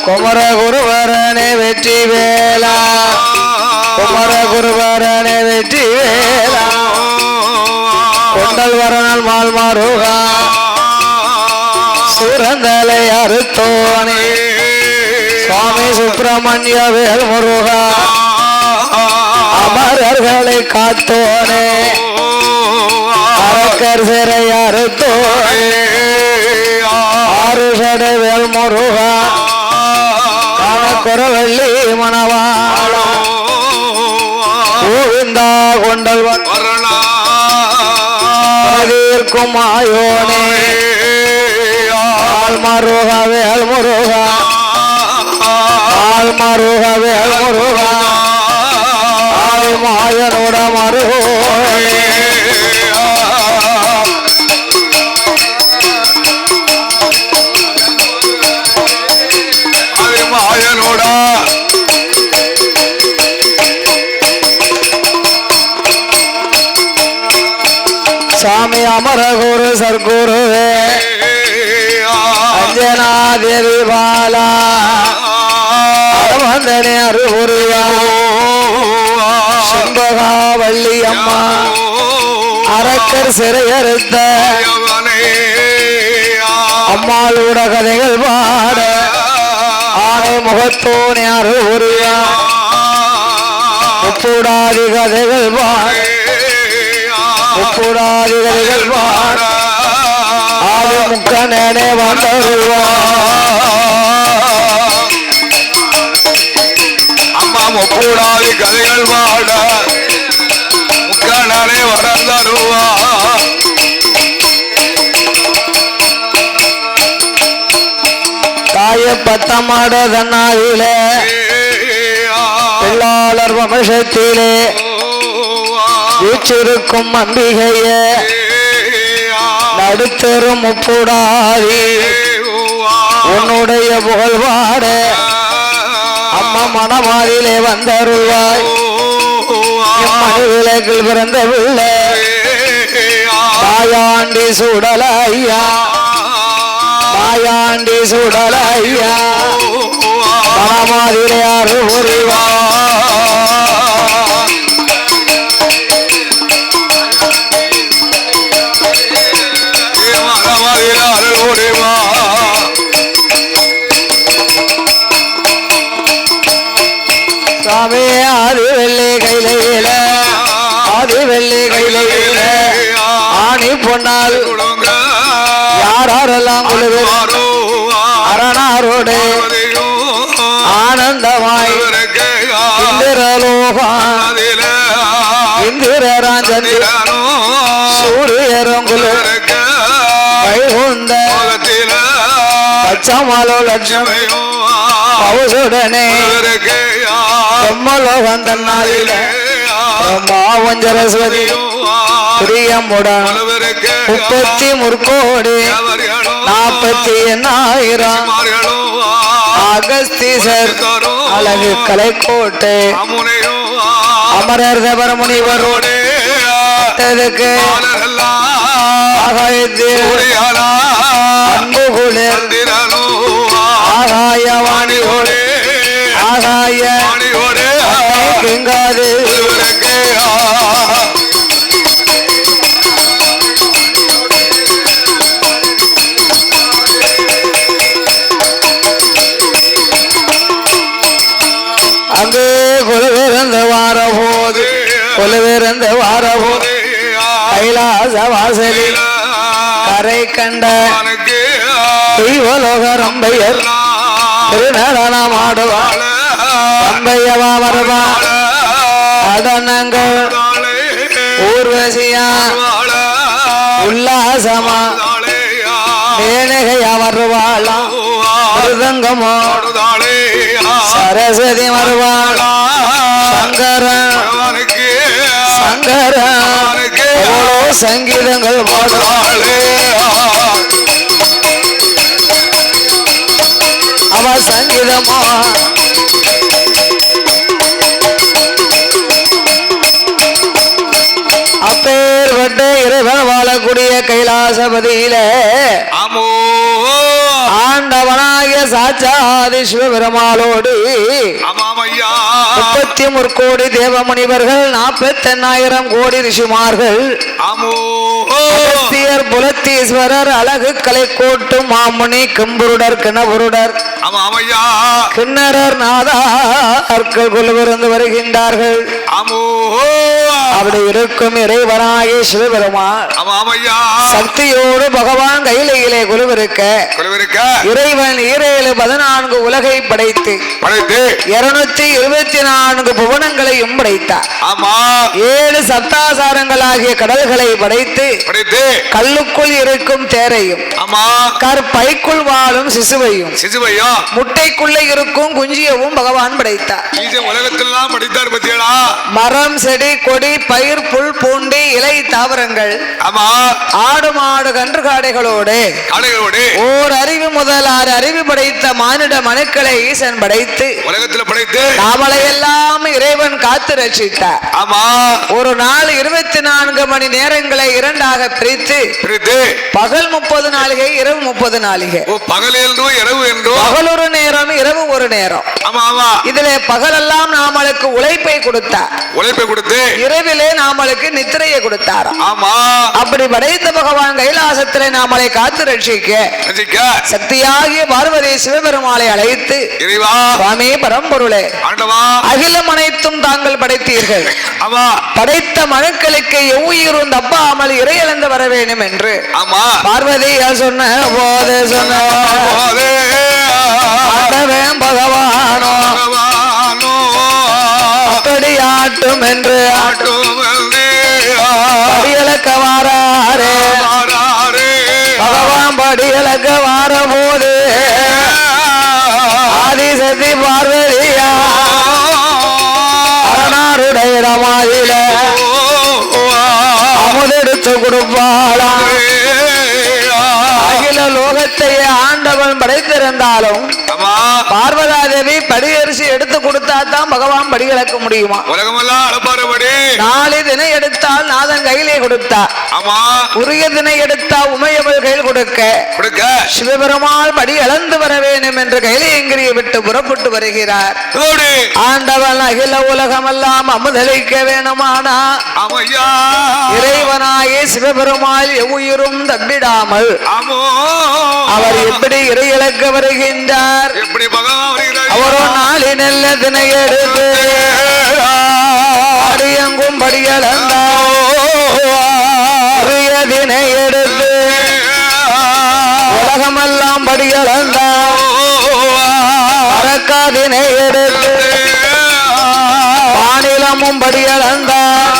குமர குருவரனே வெற்றி வேலா குமர குருவரனே வெற்றி வேலா கொண்டல் வரனல் மால் மாறுகா சுரந்தலை அறுத்தோனே சுவாமி சுப்பிரமணிய வேல் முருகா அமரர்களை காத்தோனே அரக்கர் சிறை அறுத்தோனே ஆறுசடை வேல் முருகா குரவள்ளி மணவாளா கோவிந்தா கொண்டல் வரலாக்கும் ஆயோனே ஆல்மருக வேல் முருகா ஆல்மருக வேல் முருகா ஆயனோட மருகோனே சாமி அமர குரு சர்க்குருவே அஞ்சனா தேவி பாலா வந்தனே அருகுருவா செம்பகா வள்ளி அம்மா அரக்கர் சிறையறுத்த அம்மாளோட கதைகள் பாட ஆனை முகத்தோனே அருகுருவா முப்பூடாதி கதைகள் பாட முப்பூடாதிகள் பாட ஆதி முக்கனே வந்தருவா அம்மா முப்பூடாதி கதைகள் பாட முக்கனே வந்தருவா தாய பத்தமாட தன்னாயிலே பிள்ளாளர் வம்சத்திலே வீற்றிருக்கும் அம்பிகையே நடுத்தரும் முப்புடாதி உன்னுடைய புகழ் பாட அம்மா மனமாதிலே வந்தருவாய் மணி விளக்கில் பிறந்த பிள்ளை தாயாண்டி சுடலையா தாயாண்டி சுடலையா மனமாதிலே அருள்வா சாமி ஆதி வெள்ளி கையில ஆதி வெள்ளி கையில ஆணி பொன்னால் யாரெல்லாம் அரணாரோடு ஆனந்தமாய் இந்திரலோகா இந்திரராஜன் சூரியரங்குல வைகுந்த பச்சமாலோ லட்சுமி பவுசுடனே பிரம்மலோகம் தன்னாலில பிரம்மாவஞ்சரஸ்வதி பிரியமுடன் 30 முற்கோடி 40,000 அகஸ்தீசர் அழகு கலைக்கோட்டை அமரர் தபர முனிவரோடு அன்பு குளிர் ஆகாயவாணியோடு ஆகாய கெங்காது அங்கு கொலுவிறந்து வாரபோது கொலுவிறந்து வாரபோது கைலாச வாசலில் கரை கண்ட தெய்வலோக ரம்பையர் திருநடனம் ஆடுவாள் ரம்பையவா வருவாள் நடனங்கள் ஊர்வசியா உல்லாசமா மேனகையா வருவாளா மிருதங்கமோ சரஸ்வதி வருவாள் சங்கரன் சங்கரன் சங்கீதங்கள் பாடுவாளே அவ சங்கீதமோ அப்பேற்பட்ட இறைவன் வாழக்கூடிய கைலாசபதியில ஆண்டவனாகிய சாட்சாதி சிவபெருமாளோடு 33 கோடி தேவமுனிவர்கள் 48,000 கோடி ரிஷிமார்கள் புலத்தீஸ்வரர் அழகு கலைக்கோட்டு மாமுனி கம்புருடர் கிணபுருடர் கிண்ணறர் நாதார்கள் கொள்விருந்து வருகின்றார்கள். அப்படி இருக்கும் இறைவனாகிய சிவபெருமான் சக்தியோடு பகவான் கையிலே குழுவிருக்க இறைவன் 14 உலகை படைத்து 224 புவனங்களையும் படைத்தார். 7 சப்தாசாரங்களாகிய கடல்களை படைத்து கல்லுக்குள் இருக்கும் தேரையும் கற்பைக்குள் வாழும் சிசுவையும் முட்டைக்குள்ளே இருக்கும் குஞ்சியவும் பகவான் படைத்தார். மரம் செடி கொடி பயிர் புல் பூண்டி இலை தாவரங்கள் ஆடு மாடு கன்று காடைகளோடு ஓர் அறிவு முதல் 6 அறிவு படைத்த மானிட மனுக்களை ஈசன் படைத்து உலகத்தில் படைத்து நாமளையெல்லாம் இறைவன் காத்து ரட்சித்தார். ஒரு நாள் 24 மணி நேரங்களை 2ஆக பிரித்து பகல் 30 நாளிகை இரவு 30 நாளிகை பகல் ஒரு நேரம் இரவு ஒரு நேரம். இதிலே பகலெல்லாம் நாமளுக்கு உழைப்பை கொடுத்தார். இரவிலே நாமளுக்கு நித்திரையை கொடுத்தார். அப்படி படைத்த பகவான் கைலாசத்திலே நாமளை காத்து ரட்சிக்க சக்தியாகிய பார்வதி சிவபெருமாளை அழைத்து சுவாமி பரம்பொருளே அகிலம் அனைத்தும் தாங்கள் படைத்தீர்கள். படைத்த மனுக்களுக்கு எவ்வுயிரும் தப்பாமல் இறையிழந்து வர வேண்டும் என்று பார்வதி சொன்ன போது சொன்ன பகவானோ அப்படி ஆட்டும் என்று படியலக்க வாரே பகவான் படியலக்க வார போது ஆதிசக்தி பார்வதியா அரணாருடைய இடமாதில அமுதெடுத்து கொடுப்பாளா. அகில லோகத்தை ஆண்டவன் படைத்திருந்தாலும் பார்வதாதேவி படியரிசி எடுத்து கொடுத்தா தான் பகவான் படி இழக்க முடியுமா? நாலு தினை எடுத்தால் நாதன் கையிலே கொடுத்தார். உரிய தினை எடுத்தா உமையவள் கையில் கொடுக்க சிவபெருமாள் படி இழந்து வர வேண்டும் என்று கையிலேங்கிரியை விட்டு புறப்பட்டு வருகிறார். ஆண்டவன் அகில உலகமெல்லாம் அமுதளிக்க வேணுமானா இறைவனாயே சிவபெருமாள் எவ்வுயிரும் தப்பிடாமல் அவர் எப்படி இறை இழக்க வருகின்றார்? அவரோ நாளை நல்ல தினை எடுத்து அடியங்கும் படியளந்தார் தினை எடுத்து உலகமெல்லாம் படியளந்தார் அரக்காதினை எடுத்து மாநிலமும் படியளந்தார்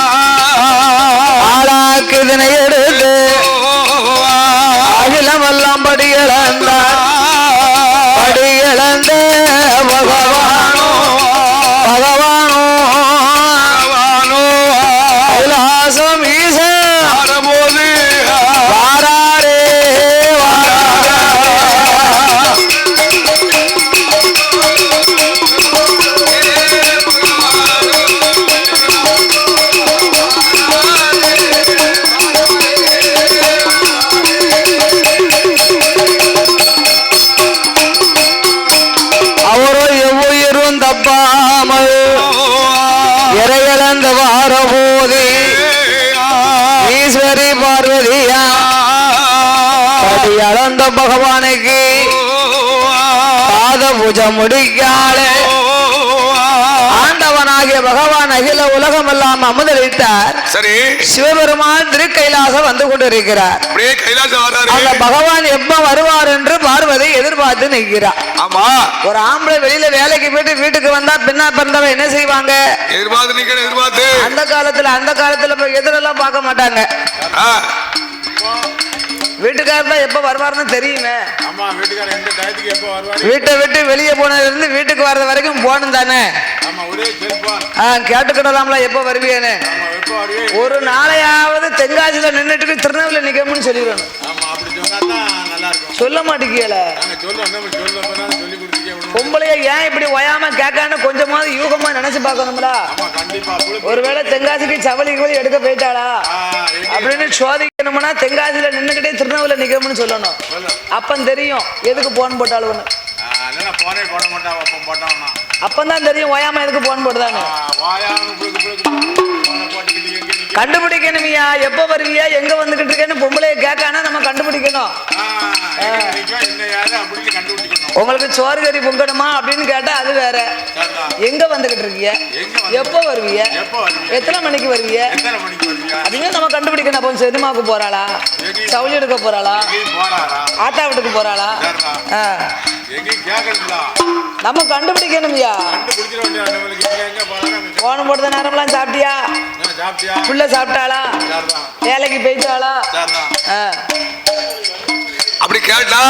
ஆளாக்கு தினை எடுத்து அகிலமெல்லாம் படியளந்தார் படியளந்த பகவானோ பகவானோ கைலாசம் ஈசன் போது வாராரே வாரா தப்பாமல் இறையளந்து வார போது ஈஸ்வரி பார்வதியா அளந்த பகவானுக்கு பாத பூஜை முடிக்காலே ஆண்டவனாகிய பகவான் அகில உலகம் எல்லாம் அமுதளித்தார். சரி, சிவபெருமான் திருக்கைலாசம் வந்து கொண்டிருக்கிறார். அந்த பகவான் எப்ப வருவார் என்று பார்வதி எதிர்பார்த்து நிற்கிறார். ஆமா, ஒரு ஆம்பளை வெளியில வேலைக்கு போயிட்டு வீட்டுக்கு வந்தா பின்னா பிறந்தவன் என்ன செய்வாங்க? எதிர்பார்த்து. அந்த காலத்துல எதிரெல்லாம் பார்க்க மாட்டாங்க. வீட்டுக்காரர் தான் எப்ப வருவாருன்னு தெரியுமே. வீட்டை விட்டு வெளியே போனதுல இருந்து வீட்டுக்கு வர்றது வரைக்கும் போனும் தானே. கேட்டுக்கிடலாம்ல எப்ப வருவீன்னு. ஒரு நாளையாவது தென்காசியில நின்றுட்டு திருநெல்வேலியில நிக்கணும்னு சொல்லிடணும். சொல்ல மாட்டேங்கல. பொம்பளைய ஏன் இப்படி ஒயாம கேட்கான்னு கொஞ்சமாவது யூகமா நினைச்சு பார்க்கணும்ல. ஒருவேளை தென்காசிக்கு சவலிக்கு எடுக்க போயிட்டாளா அப்படின்னு சோதிக்கணும்னா தென்காசியில நின்னுக்கிட்டே திருநெல்வேலியில நிக்கணும்னு சொல்லணும். அப்பன் தெரியும் எதுக்கு போன் போட்டாலும். அப்பந்தான் தெரியும் ஒயாம எதுக்கு போன் போட்டுதானு. கண்டுபிடிக்கணுமியா எப்ப வருவியா எங்க வந்துகிட்டு இருக்கேன்னு பொம்பளைய கேட்கானா நம்ம கண்டுபிடிக்கணும். உங்களுக்கு சோறு கறி பொங்கணுமா அப்படின்னு கேட்டா அது வேற. எங்க வந்துகிட்டு இருக்கீங்க, எப்ப வருவீங்க, எத்தனை மணிக்கு வருவீங்க அப்படின்னு நம்ம கண்டுபிடிக்கணும். அப்போ சினிமாவுக்கு போறாளா, சவுளி எடுக்க போறாளா, ஆட்டா வீட்டுக்கு போறாளா, நம்ம கண்டுபிடிக்கணும்யா. போன போடுற நேரம்லாம் சாப்பிட்டியா, புள்ள சாப்பிட்டாளா, வேலைக்கு போயிட்டாளா அப்படி கேட்டா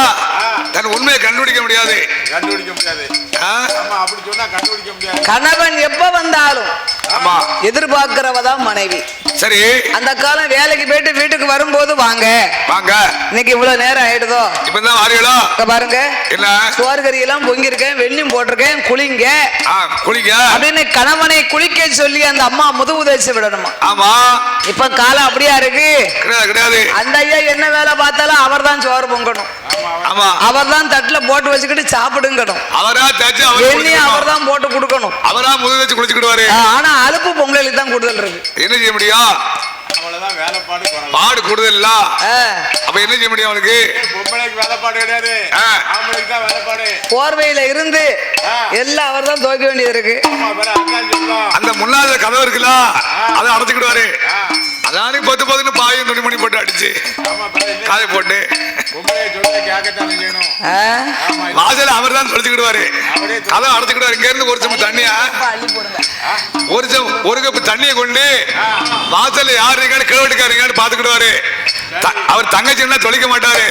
தன் உண்மையை கண்டுபிடிக்க முடியாது. கணவன் எப்ப வந்தாலும் எதிர்பார்க்கிறவதான் மனைவி. சரி, அந்த காலம் வேலைக்கு போயிட்டு வீட்டுக்கு வரும்போது வாங்க வாங்க இன்னைக்கு இவ்வளவு நேரம் ஆயிடுதோ இப்பதான் வாரீங்களோ பாருங்க, என்ன சோறு கறி எல்லாம் பொங்கிருக்கேன், வெண்ணியும் போட்டிருக்கேன், குளிங்க குளிங்க அப்படின்னு கணவனை குளிக்க சொல்லி அந்த அம்மா முதுகுதேசி விடணுமா. ஆமா, இப்ப காலம் அப்படியா இருக்கு கிடையாது. அந்த ஐயா என்ன வேலை பார்த்தாலும் அவர் தான் சோறு பொங்கணும், அவர் தான் தட்டுல போட்டு வச்சுக்கிட்டு சாப்பிடுங்கணும், அவர் தான் போட்டு கொடுக்கணும், அவரா முதுகு வச்சு குளிச்சுக்கிடுவாரு. ஆனா அலுப்பு பொங்கலுக்கு தான் கூடுதல் இருக்கு. என்ன செய்ய முடியும், பாடு கூடுதல் இல்ல. அப்ப என்ன செய்ய முடியும் அவனுக்கு? போர்வையில இருந்து எல்லாம் அவர் தான் துவைக்க வேண்டியது இருக்கு. அந்த முன்னாள் கதவு இருக்குல்ல அதை அடைச்சுக்கிடுவாரு. அதானே பொத்து பொதுன்னு பாயும் துணிமணி போட்டு அடிச்சு காய போட்டு வாசல அவர் தான் தொலைச்சுக்கிடுவாரு, கதை அடைச்சுக்கிடுவாரு. இங்க இருந்து ஒரு சமம் தண்ணியா ஒரு கப்பு தண்ணியை கொண்டு வாசல்ல யாரு இருக்காரு கிழவெட்டுக்காருங்கன்னு பாத்துக்கிடுவாரு. அவர் தங்கச்சி தொலைக்க மாட்டாரு,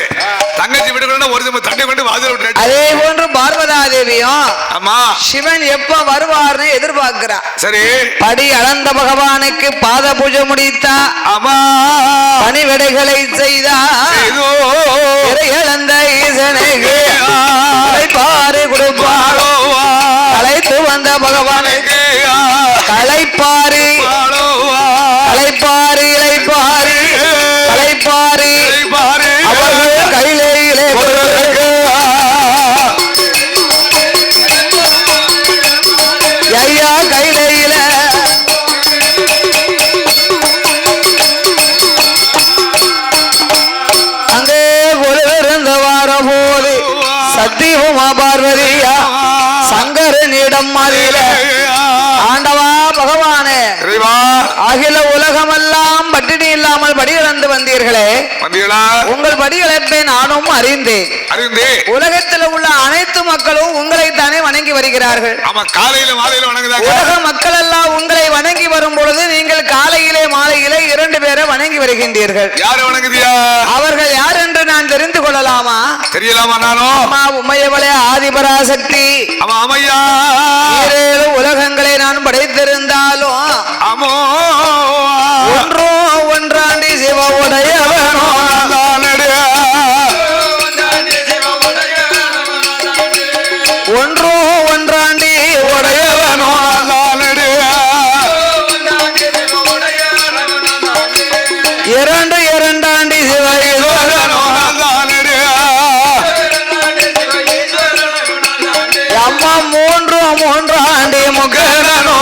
தங்கச்சி விட்டு ஒரு சமம் தண்ணி கொண்டு வாசல் விட்டு. அதே போன்று பார்வதா தேவியும் ஆமா சிவன் எப்ப வருவார்னு எதிர்பார்க்கிறா. சரி, படி அளந்த பகவானுக்கு பாத பூஜை முடித்தா, ஆமா பணிவிடைகளை செய்தா, இழந்த ஈசனுக்கு பாரு கொடுப்பாரோ, அழைத்து வந்த பகவானுக்கு களைப்பாரு களைப்பாரு இளைப்பாரு களைப்பாரு அவர்கள் கையிலே ஐயா கையில அங்கே ஒளிர்ந்து வார போது சத்தியமா பார்வதியா சங்கரனிடம் மாதிரில ஆண்டவா பகவானே அகில உலகமெல்லாம் பட்டினி இல்லாமல் படி இழந்து வந்தீர்களே, உங்கள் படி இழப்பை நானும் அறிந்தேன். உலகத்தில் உள்ள அனைத்து மக்களும் உங்களை தானே வணங்கி வருகிறார்கள். உலக மக்கள் எல்லாம் உங்களை வணங்கி வரும் பொழுது நீங்கள் காலையிலே மாலையிலே 2 பேரை வணங்கி வருகின்றீர்கள். அவர்கள் யார் என்று நான் தெரிந்து கொள்ளலாமா? தெரியலாமா? நானும் உமையவளே ஆதிபராசக்தி உலகங்களை நான் படைத்திருந்தாலும் ஒன்றோ ஒன்றாண்டி சிவ உடையவனோ ஒன்றோ ஒன்றாண்டி உடையவனோ இரண்டாண்டி சிவ அம்மா மூன்றாண்டி முகனோ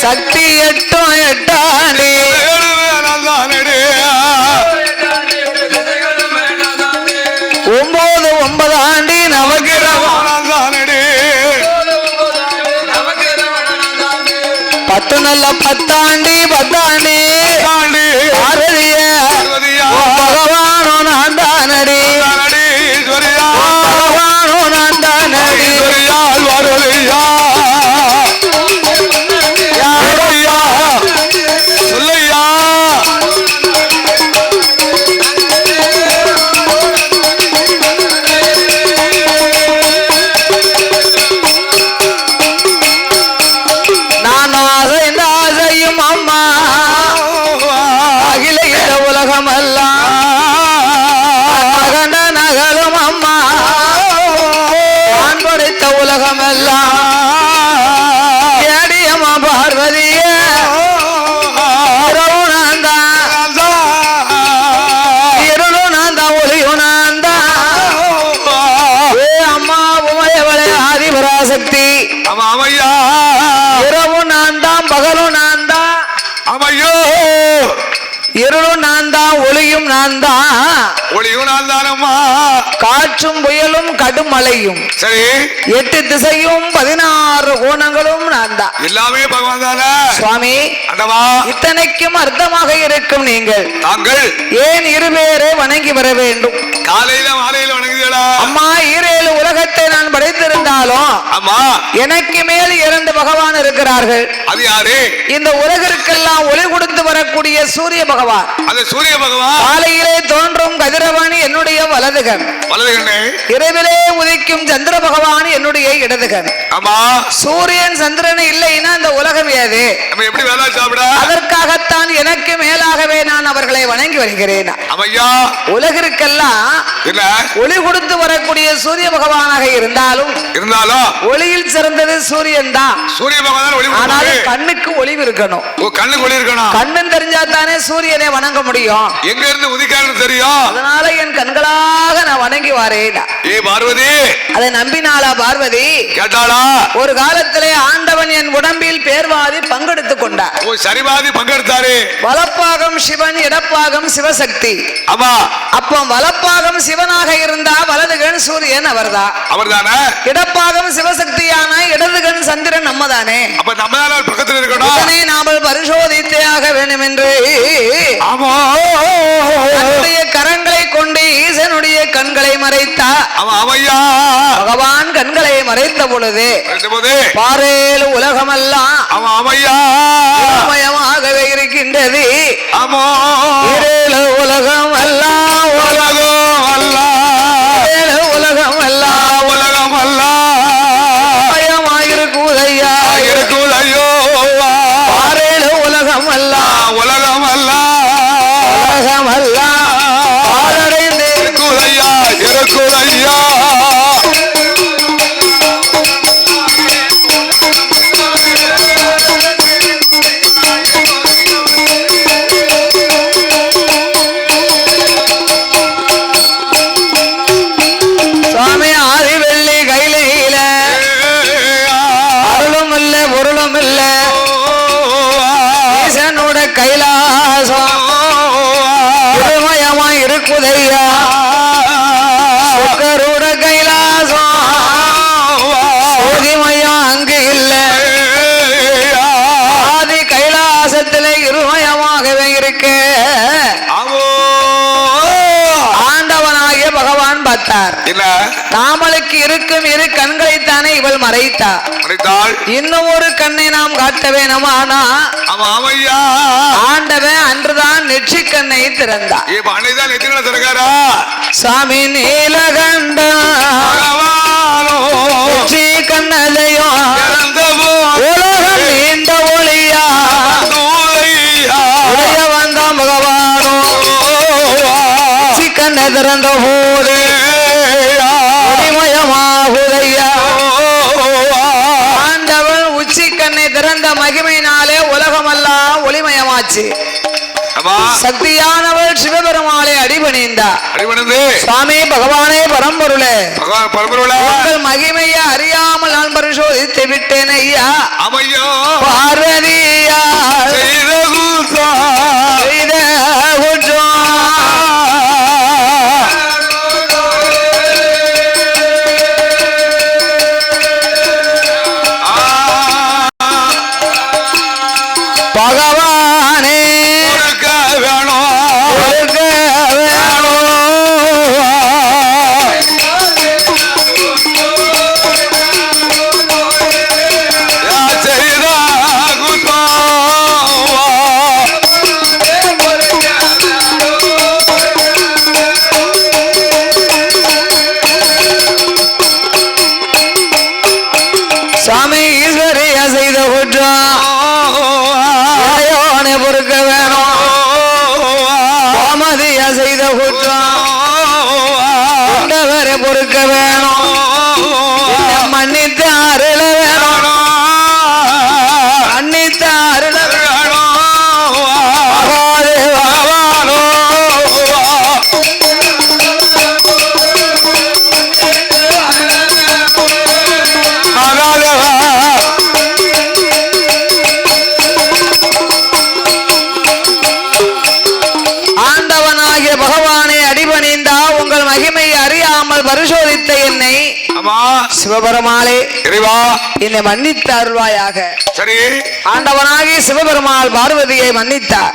சக்தி எட்டும் எட்டாண்டி 9 9 நவகிரகம் 10 நல்ல 10 ஆண்டி 10 ஆண்டி பாரதிய பகவானோ நான் தானடி பகவானோ நான் தானடி சக்தி இரவும் நான் தான் பகலும் நான் தான் அமையோ இருளும் நான் தான் ஒளியும் நான் தான் ஒளியும் நான் தானம்மா காற்றும் புயலும் கடும் மழையும் சரி 8 திசையும் 16 கோணங்களும் நான் தான் எல்லாமே பகவான் தானே சுவாமி அண்டவா இத்தனைக்கும் அர்த்தமாக இருக்கும் நீங்கள் தாங்கள் ஏன் இருவேரை வணங்கி வர வேண்டும் காலையில மாலையில வணங்குதீங்களா அம்மா ஈரேழு உலகத்தை நான் படைத்திருந்தாலும் அம்மா எனக்கு மேல் 2 பகவான் இருக்கிறார்கள் அது யாரு இந்த உலகிற்கெல்லாம் ஒளி கொடுத்து வரக்கூடிய சூரிய பகவான் அந்த சூரிய பகவான் காலையிலே தோன்றும் கதிரவாணி என்னுடைய வலதுகன் இரவிலே உதிக்கும் சந்திர பகவான் என்னுடைய இடதுகன் ஆமா சூரியன் சந்திரன் இல்லைன்னா அந்த உலகம் ஏது எப்படி வேலை சாப்பிட அதற்காகத்தான் எனக்கு மேலாகவே நான் அவர்களை வணங்கி வருகிறேன் ஐயா உலகிற்கெல்லாம் ஒளி கொடுத்து வரக்கூடிய சூரிய பகவானாக இருந்தாலும் ஒளியில் சிறந்தது சூரியன் தான் சூரிய பகவான் ஆனாலும் கண்ணுக்கு ஒளிவு இருக்கணும் கண்ணுக்கு ஒளி இருக்கணும் கண்ணன் தெரிஞ்சா தானே சூரியனை வணங்க முடியும் எங்க இருந்து உதிக்காருன்னு தெரியும் அதனால என் கண்களாக நான் வணங்கி வரேன் ஏ பார்வதி அதை நம்பினாளா பார்வதி கேட்டாளா ஒரு காலத்திலே ஆண்டவன் என் உடம்பில் பேர்வாதி பங்கெடுத்துக் கொண்டார் சரிவாதி பங்கெடுத்தாரு வலப்பாகம் சிவன் இடப்பாகம் சிவசக்தி ஆமா அப்போ வலப்பாகம் சிவனாக இருந்தா வலதுகன் சூரியன் அவர்தான் அவர்தானே இடப்பாகம் சிவசக்தியான இடதுகன் சந்திரன் நம்மதானே அப்ப நம்ம பக்கத்தில் இருக்கணும் இதனை நாம பரிசோதித்தே ஆக வேண்டும் என்று தன்னுடைய கரங்களை கொண்டு ஈசனுடைய கண்களை மறைத்தார் பகவான் கண்களை மறைத்த பொழுது பாரேழு உலகமெல்லாம் மயமாகவே இருக்கின்றது ஏழு உலகம் எல்லாம் உலகம் எல்லாம் மயமாயிருக்குதையா பாரேழு உலகம் எல்லாம் பாலடைந்து இருக்குதையா சுவாமி ஆதி வெள்ளி கையில அருளும் இல்ல பொருளும் இல்ல ஈசனோட கைலாசம் திருமயமா இருக்குதையா சொக்கரோட கைலாசம் சோதிமயம் அங்கு இல்ல ஆதி கைலாச இருமயமாகவே இருக்க ஆண்டவனாகிய பகவான் பார்த்தார். நாமளுக்கு இருக்கும் இரு கண்களைத்தானே இவள் மறைத்தாள். இன்னும் ஒரு கண்ணை நாம் காட்ட வேணுமானா ஆண்டவன் அன்றுதான் நெற்றி கண்ணை திறந்தார். சாமி நீலகண்ட நெற்றி கண்ணதையோ உலகம் நீண்ட ஒளியா உடைய வந்த பகவானோ கண்ணை திறந்த போது ஒளிமயமாகுதையா. ஆண்டவன் உச்சி கண்ணை திறந்த மகிமையினாலே உலகமெல்லாம் ஒளிமயமாச்சு. சக்தியானவள் சிவபெருமாளை அடிபணிந்தார். சுவாமி பகவானே பரம்பொருளே, உங்கள் மகிமையை அறியாமல் நான் பரிசோதித்து விட்டேன் ஐயா. பார்வதியா செய்த பகவானே சாமி ஈஸ்வரிய செய்த குற்றம் பொறுக்க வேணும். கோமதிய செய்த குற்றம் பொறுக்க வேணும். மன்னித்து அருள வேணும். மன்னித்து அருள பகவானை அடிபணிந்தா உங்கள் மகிமை அறியாமல் பரிசோதித்த என்னை சிவபெருமாளே என்னை மன்னித்து அருள்வாயாக. சரி. ஆண்டவனாகி சிவபெருமாள் பார்வதியை மன்னித்தார்.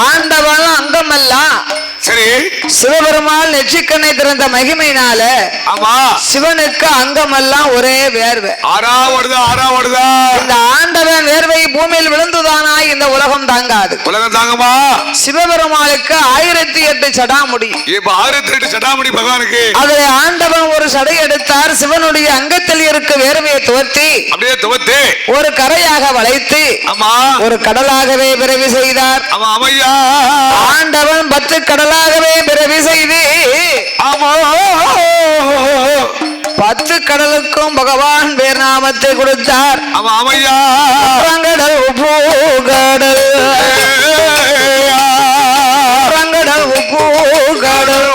ஆண்டவன் அங்கமெல்லாம் சரி சிவபெருமாள் நெற்றிக்கண்ணை திறந்த மகிமையினால சிவனுக்கு அங்கமெல்லாம் ஒரே வேர்வை. இந்த ஆண்டவன் வேர்வை பூமியில் விழுந்துதானா இந்த உலகம் தாங்காது. உலகம் தாங்குமா? சிவபெருமாளுக்கு 1008 சடாமுடி. 1008 சடாமுடி பகவானுக்கு. அதில் ஆண்டவன் ஒரு சடை எடுத்தார். சிவனுடைய அங்கத்தில் இருக்க வேர்வையை துவத்தி ஒரு கரையாக வளைத்து ஒரு கடலாகவே பிறவி செய்தார். ஆண்டவன் 10 கடலாகவே பிறவி செய்து 10 கடலுக்கும் பகவான் பேர் நாமத்தை கொடுத்தார். கடல் உப்பு கடல் உப்பு கடல்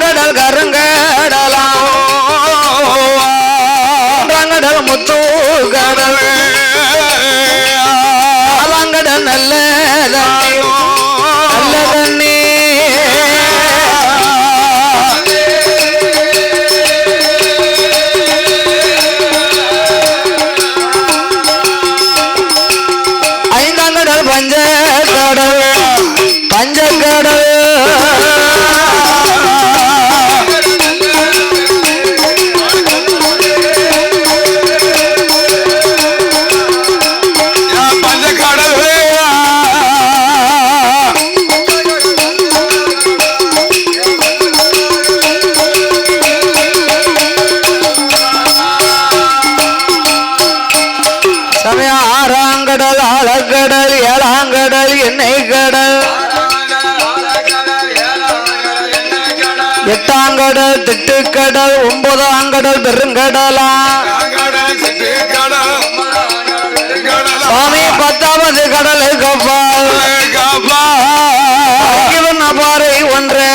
கடல் கருங்கடலா கடல் முத்து கடல் கடல் நல்ல தண்ணி ஐந்தாங்கடல் பஞ்சக்கடல் ஆறாங்கடல் ஆழக்கடல் ஏழாங்கடல் எண்ணெய் கடல் எட்டாங்கடல் திட்டுக்கடல் 9ஆங்கடல் பெருங்கடலா சுவாமி 10வது கடல் கப்பால் பாறை ஒன்று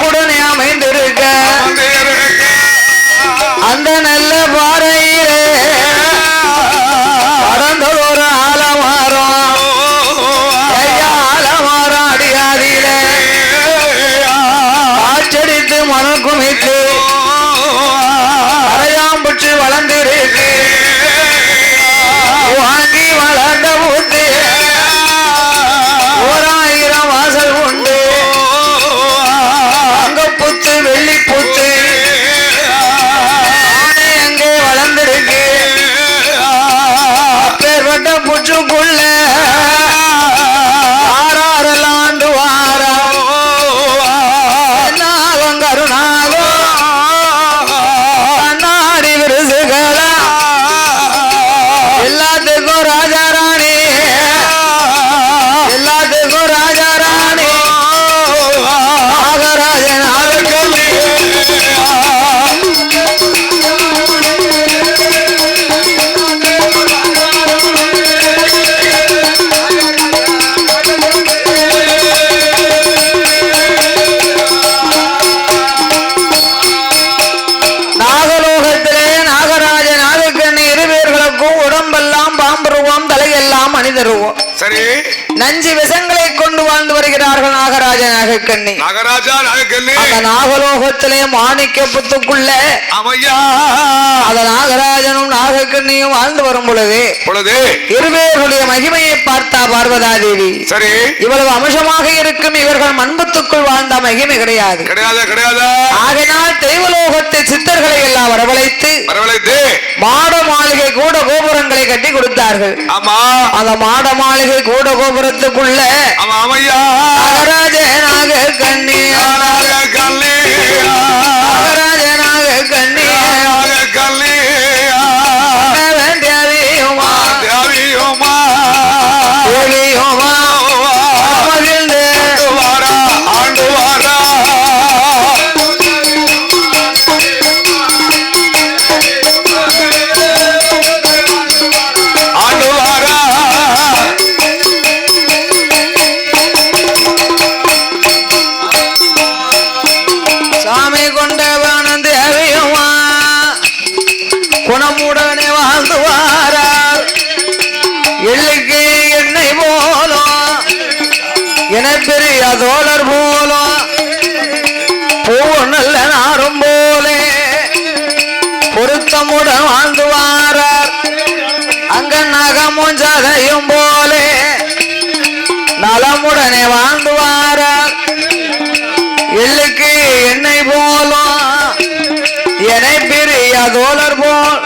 உடனே அமைந்திருக்க அந்த நல்ல பாறையிலே பறந்ததொரு ஆலமரம் அடியாதிலே ஆச்சரித்து மனம் குமித்து அரையாம்புற்று வளர்ந்திருக்கு ஆணி தருவோம். சரி, நஞ்சு விஷங்களை கொண்டு வாழ்ந்து வருகிறார்கள் நாகராஜ நாகக்கண்ணி. நாகராஜா நாகக்கண்ணி அந்த நாகலோகத்திலே மாணிக்க புத்துக்குள்ள அமையா அந்த நாகராஜனும் நாகக்கண்ணியும் வாழ்ந்து வரும் பொழுது இருவேருடைய மகிமையை பார்த்தா பார்வதா தேவி. சரி, இவ்வளவு அம்சமாக இருக்கும் இவர்கள் மண்புத்துக்குள் வாழ்ந்த மகிமை கிடையாது. ஆகையினால் தெய்வலோகத்தை சித்தர்களை எல்லாம் வரவழைத்து மாட மாளிகை கூட கோபுரங்களை கட்டி கொடுத்தார்கள். அந்த மாட மாளிகை கூட கோபுரத்துக்குள்ள நாகராஜ நாகக்கண்ணி நாகராஜ நாகக்கண்ணி குணமுடனே வாழ்ந்து வாரார். எள்ளுக்கு எண்ணெய் போலும் என பெரிய தோழர் போலும் பூ நல்ல நாரும் போலே பொருத்தமுடன் வாழ்ந்து வாரார். அங்க நகமும் சதையும் போலே நலமுடனே வாழ்ந்து வாரார். எள்ளுக்கு எண்ணெய் போலும் என பெரிய தோழர் போல்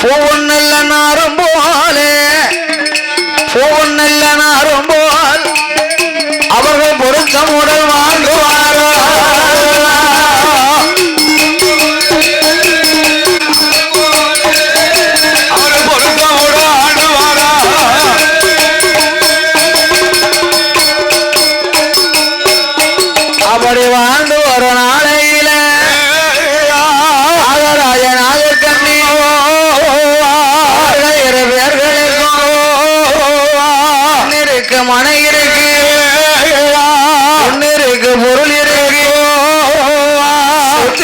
பூவன் நல்ல நாரும் போலே பூவன் நல்ல நாரும் போல் அவர்கள் பொருத்தமுடன் வாழ்ந்துவாரோ. அப்படி வாழ்ந்து ஒரு நாளையில நாகராஜ நாகக்கண்ணி இருக்கு மனை இருக்கு இருக்கு பொருள் இருக்கு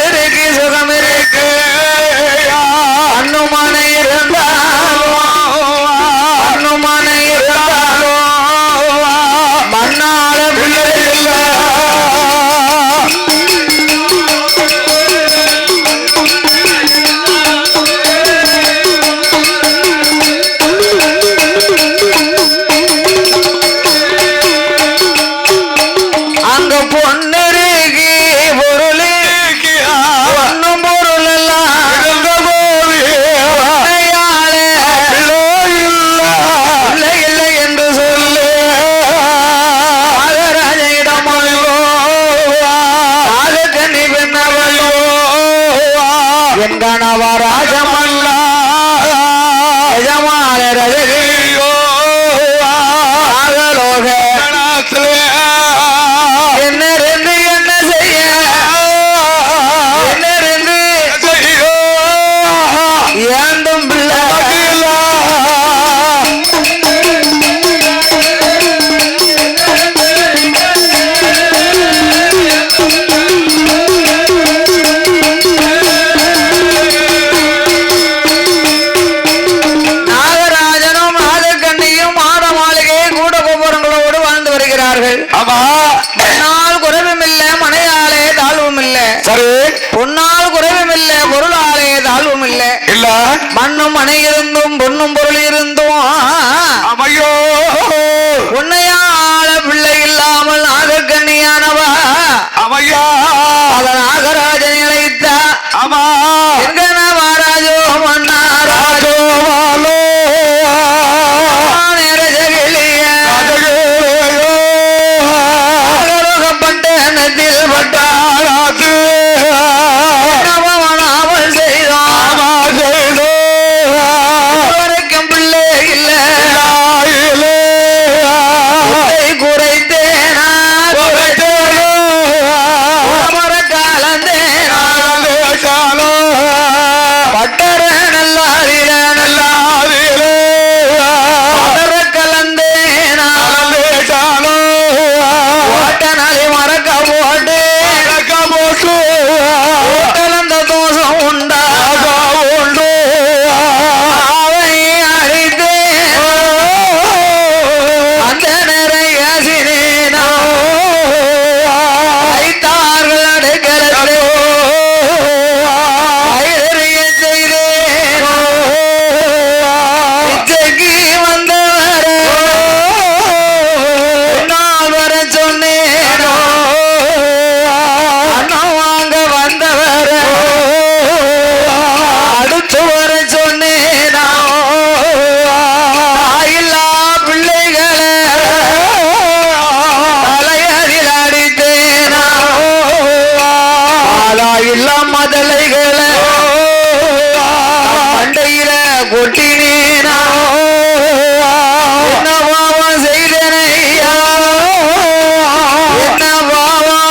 இருக்கு சுகம் இருக்கு அண்ணுமனை இருந்தாலும் அண்ணுமனை இருந்தாலும் மண்ணால பிள்ளை இல்லை. அங்க பொண்ணு இருக்கு பொருள் இருக்கு ஒன்னும் பொருள் எல்லாம் இல்லை இல்லை என்று சொல்லு. நாகராஜனிடம் நாகக்கண்ணி பெண்ணவளோ என் கணவராஜமல்ல எஜமான ரஜகிரியோ நாகலோக என்ன செய்ய என்ன ஏந்தும் பிள்ளை நாகராஜனும் நாகக்கண்ணியும் மாட மாளிகை கூட கோபுரங்களோடு வாழ்ந்து வருகிறார்கள். பொன்னால் குறைவும் இல்ல மனையாலே தாழ்வும் இல்ல. பொன்னால் குறைவும் இல்ல பொருளாலே தாழ்வும் இல்ல. மண்ணும் மனை இருந்தும் பொன்னும் பொருள் இருந்தும் உன்னையாள பிள்ளை இல்லாமல் நாகக்கண்ணியானவா அத நாகராஜன் இழைத்த எங்கனவாராஜோ மன்னாராஜோ பட்டணத்தில் பட்டாராத்து நவமனாமல் செய்தோம் வரைக்கும் பிள்ளை இல்லை குறைத்தேனா காலந்தே கொட்டினேனா என்ன பாவம் செய்தனையா என்ன பாவம்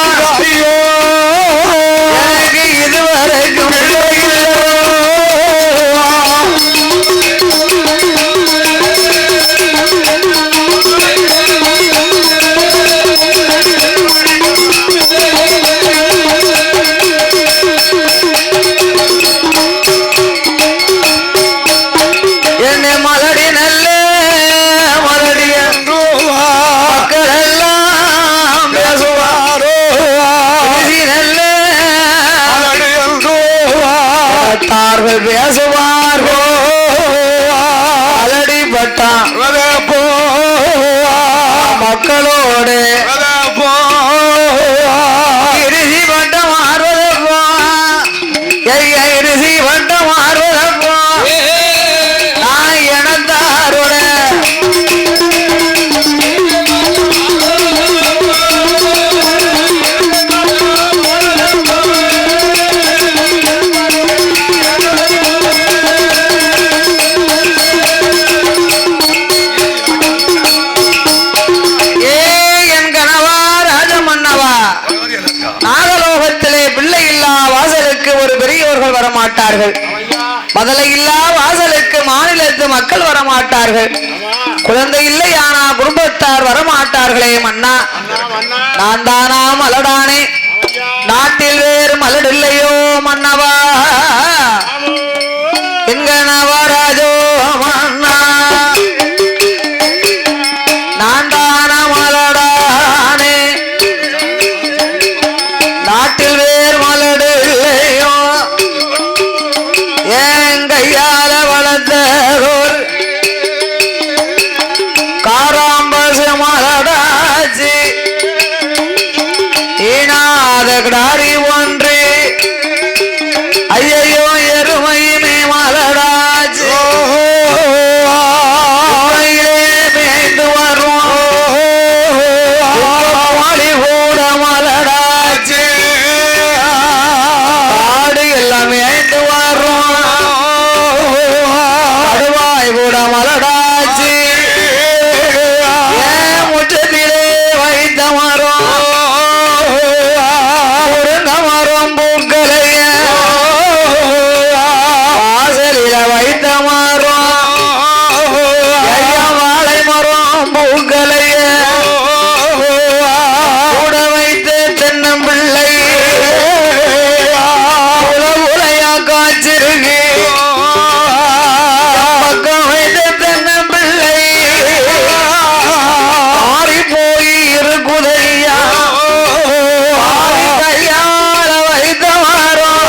எனக்கு இதுவரைக்கும் என்னை மலடி நல்ல மலடி என்றோ மக்கள் எல்லாம் பேசுவாரோ நல்ல மலடி என்றோ தார்கள் பேசுவாரோ அலடி பட்டான் மக்களோடு இறுதி வட்டம் ஆறுவதப்போ இறுதி வட்டம் ஆறுவதப்போ நான் எனத்தாரோட என் கணவா ராஜமன்னவா நாகலோகத்திலே பிள்ளை இல்லா வாசலுக்கு ஒரு பெரியோர்கள் வரமாட்டார்கள் முதலை இல்லா வாசலுக்கு மாநிலத்து மக்கள் வரமாட்டார்கள் குழந்தை இல்லை ஆனா குடும்பத்தார் வரமாட்டார்களே மன்னா நான் தானா மலடானே நாட்டில் வேறு மலடில்லையோ மன்னவா என்கணவா ராஜோ மன்னா நான் தானா மலடானே நாட்டில் வேறு மலடு இல்லையோ என் கையால வளர்த்தோர் காராம்பசு மலடாச்சு ஈனாத கிடாரி ஒன்று ஐயையோ எருமையுமே மலடாச்சு மேய்ந்து வரும் மாடி கூட மலடாச்சு ஆடு எல்லாம் மேய்ந்து வரும் அடுவாய் கூட மலடாச்சு ஏன் முற்றத்திலே வைத்த மரம் முருங்க மரம் பூக்களைய வாசலில வைத்த மரம் ஐயா வாழை மரம் பூக்களைய கூட வைத்த தென்னம்பிள்ளை உலையா காய்ச்சிருக்கு பக்கம் வைத்த தென்னம்பிள்ளை மாறி போய் இருக்குதையா கையால வைத்த மரம்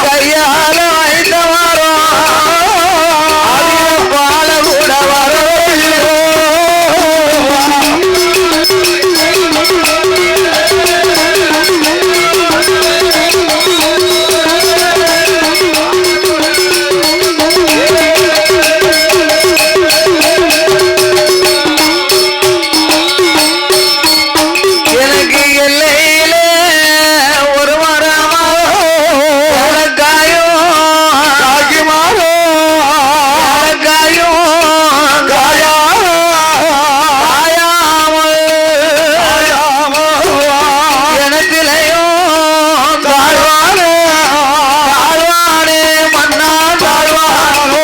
கையால வைத்த மரம் பால கூட வரவில்லை எனக்கு எல்லையிலே ஒரு மரமா காயும் காய்க்குமாரோ காயும் எனத்திலையும் தாழ்வானே தாழ்வானே மன்னா தாழ்வானோ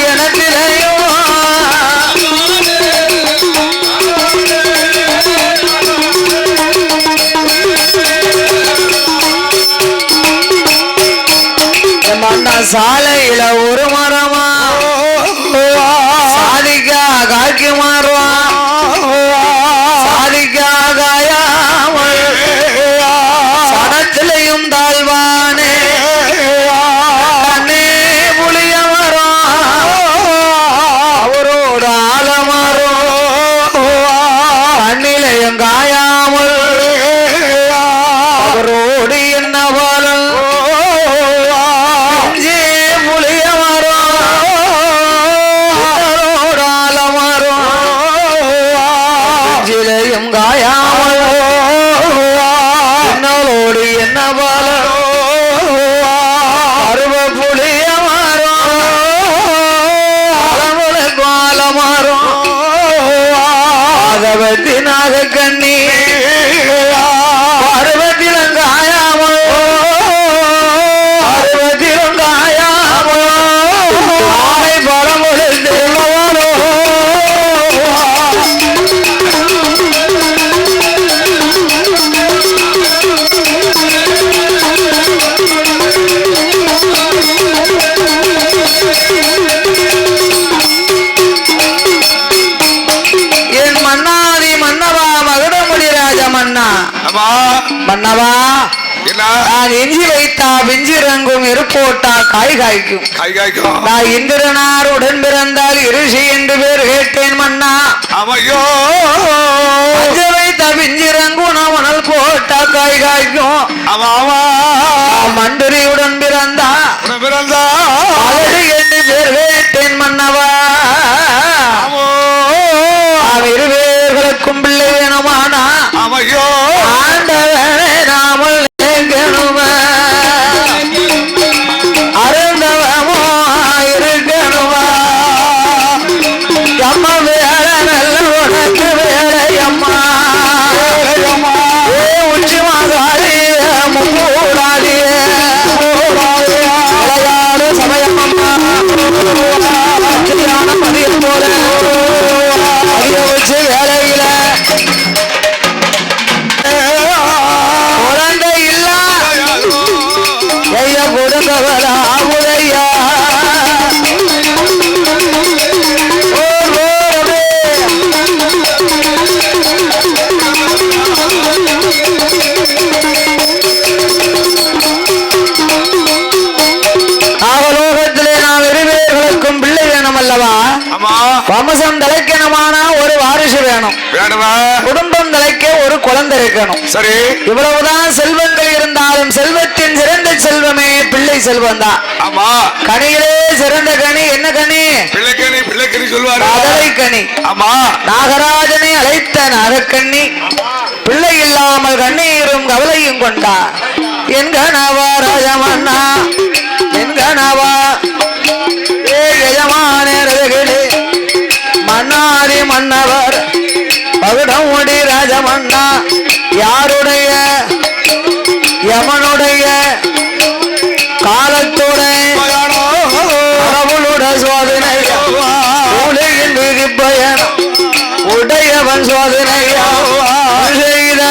எனத்திலையும் மன்னா சாலையில ஒரு மரமா சாதிக்கா காய்க்கு மாறுவா சாதிக்கா காயாமல் சடத்திலையும் தாழ்வானே கண்ணே புளிய மரம் அவரோட ஆலமரம் கண்ணிலையும் காயாமல் அவரோடு என்ன பலம் புளிய மரம் மன்னா ஆமா மன்னவா என்ன நான் எஞ்சி வைத்தா விஞ்சிறங்கும் இருப்போட்டா காய் காய்க்கும் கை காய்க்கும் நான் இந்திரனார் உடன் பிறந்தால் இருஷி என்று பேர் கேட்டேன் மன்னா ஆமையோ அஞ்சு வைத்தா விஞ்சிறங்கும் நான் உணல் போட்டா காய் காய்க்கும் ஆமா ஆமா மண்டரியுடன் பிறந்தா பிறந்தா அழகு என்று பேர் கேட்டேன் மன்னவா இரு பேர்களுக்கும் பிள்ளை வேணுமானா ஆமையோ ஆண்டவனே நாமல் கேட்கணுமா அருந்தவமோ இருக்கணுமா அம்மா வேலை நல்ல உனக்கு வேலை அம்மா உச்சி மாதாடி முக்கூடாடி அலையாடு சமயம் அம்மா பதில் போல அதிக வச்சு வேலையில குழந்தை இல்ல ஐயா கொடுங்கவரா உதையா அவலோகத்திலே நாம் இருவேர்களுக்கும் பிள்ளை வேணும் அல்லவா ஆமா வம்சம் தலைக்கணுமான ஒரு வாரிசு வேணும் வேணுமா குடும்பம் தலைக்க ஒரு குழந்தை இருக்கணும் சரி இவ்வளவுதான் செல்வங்கள் இருந்தாலும் செல்வத்தின் சிறந்த செல்வமே பிள்ளை செல்வம் தான் ஆமா கனியிலே சிறந்த கனி என்ன கனி பிள்ளைக்கணி சொல்லுவாரு அதலை கனி ஆமா நாகராஜனை அழைத்த நாகக்கண்ணி பிள்ளை இல்லாமல் கண்ணீரும் கவலையும் கொண்டா என் கணவா ராஜமன்னா என் கணவா ஏ எஜமானே மன்னாரி மன்னவர் பகுடம் ஓடி ராஜமன்னா யாருடைய யமனுடைய காலத்துடைய கடவுளுடைய சோதனை உலகின் விதிப்பயன் உடையவன் சோதனை செய்த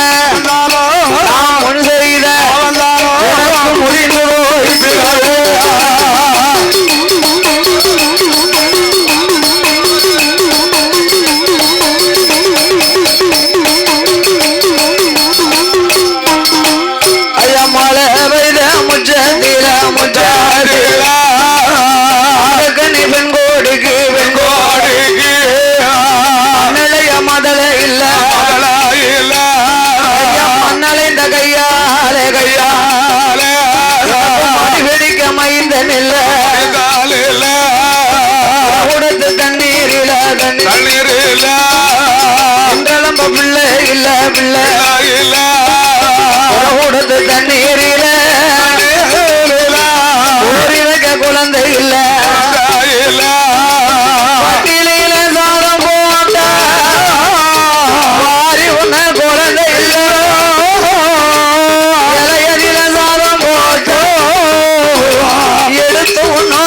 முன் செய்த முடிந்து மழை வைத முச்சந்தில முச்சாரில கனி வெண்கோடுக்கு வெண்கோடுக்கு நிலைய மதல இல்ல மண்ணலைந்த கையாலே கையாலே வெடிக்க மைந்தன் இல்ல உடத்து தண்ணீரில தண்ணீரில இன்றளம்ப பிள்ளை இல்ல பிள்ளை இல்ல உடத்து தண்ணீரில ஊறி வைக்க குழந்தை இல்ல பட்டியலில சாதம் போட்ட வாரி உன்ன குழந்தை இல்ல இலையதில சாதம் போட்டு எடுத்து உண்ணா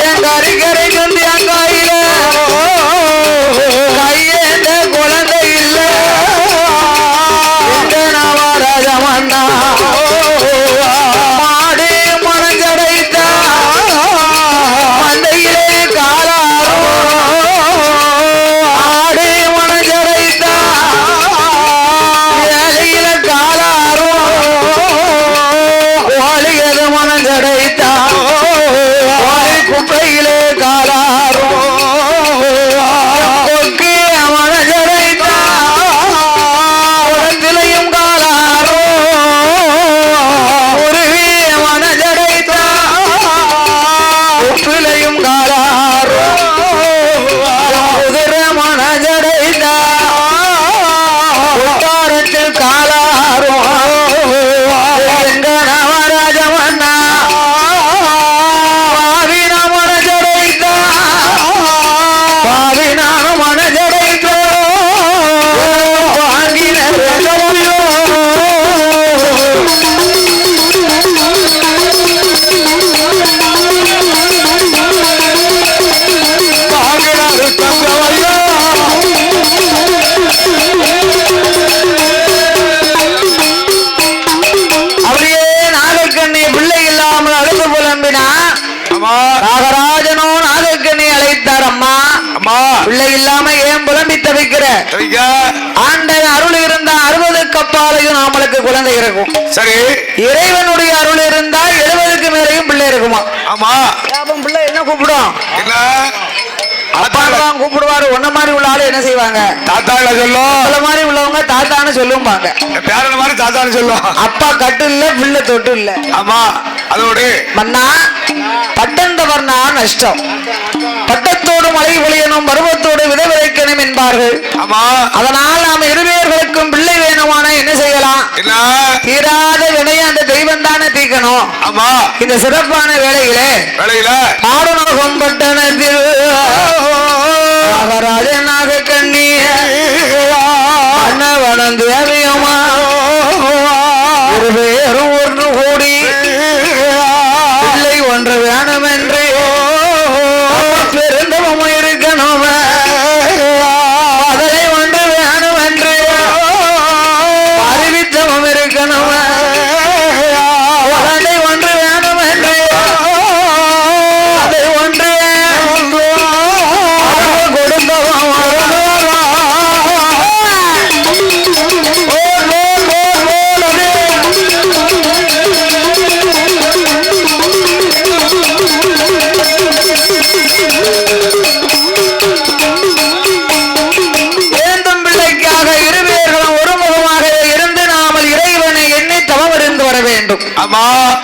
என் கறிக்கரை கொண்டு என் கையில கையேந்த குழந்தை தவிக்கிற ஆண்டன் அருள் இருந்தா 60 கப்பாலையும் நம்மளுக்கு குழந்தை இருக்கும். சரி, இறைவனுடைய அருள் இருந்தா 70க்கு மேலையும் பிள்ளை இருக்குமா? ஆமா. அப்ப பிள்ளை என்ன கூப்பிடும்? என்ன அப்பா தான் கூப்பிடுவாரு. உன்ன மாதிரி உள்ள ஆளு என்ன செய்வாங்க? தாத்தால சொல்லும். மாதிரி உள்ளவங்க தாத்தான்னு சொல்லுவாங்க. பேரன் மாதிரி தாத்தான்னு சொல்லுவாங்க. அப்பா கட்டு இல்ல, பிள்ளை தொட்டு இல்ல. ஆமா. அதோடு மன்னா பட்டந்தவர்னா நஷ்டம். பட்டத்தோடு மழை பொழியணும், பருவத்தோடு விதை விதைக்கணும் என்பார்கள். ஆமா. அதனால் நாம் இருவேர்களுக்கும் பிள்ளை வேணுமான என்ன செய்யலாம்? என்ன தீராத வினையை அந்த தெய்வம் தானே தீக்கணும். ஆமா. இந்த சிறப்பான வேளையிலே ஆடுநோகம் பட்டணத்தில் நாகராஜனாக கண்ணி அண்ணவனம் தேவியமா இருவேரும் ஒன்று கூடி பிள்ளை ஒன்று வேணும் என்று பெருந்தவம் இருக்கணும். அதனை ஒன்று வேணும் என்று அறிவித்தவம் இருக்கணும். அதனை ஒன்று வேணும் என்று அதை ஒன்று கொடுத்தவம்.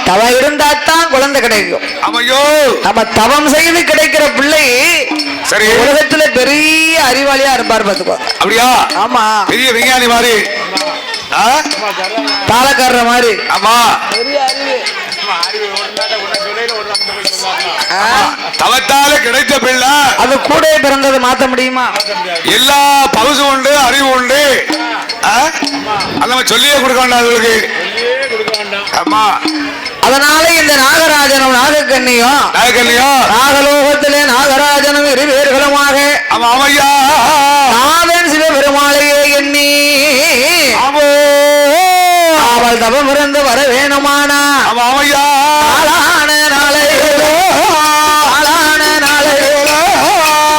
தவம் இருந்தாத்தான் குழந்தை கிடைக்கும். நம்ம தவம் செய்து கிடைக்கிற பிள்ளை சரி உலகத்துல பெரிய அறிவாளியா இருப்பார் பாத்துக்கோ. அப்படியா? ஆமா. பெரிய விஞ்ஞானி மாதிரி, தாளக்காரர் மாதிரி. ஆமா. தவத்தால கிடைத்த பிள்ளை அது கூட பிறந்தது மாத்த முடியுமா? எல்லா பகுசு உண்டு, அறிவு உண்டு. சொல்லியே கொடுக்க வேண்டாம். ஆமா. அதனால இந்த நாகராஜனும் நாகக்கண்ணியும் நாகலோகத்திலே நாகராஜனும் இருவேர்களுமாக நாதன் சிவபெருமாளையே எண்ணி அவள் தவம் இருந்து வர வேணுமானா ஆளான நாளை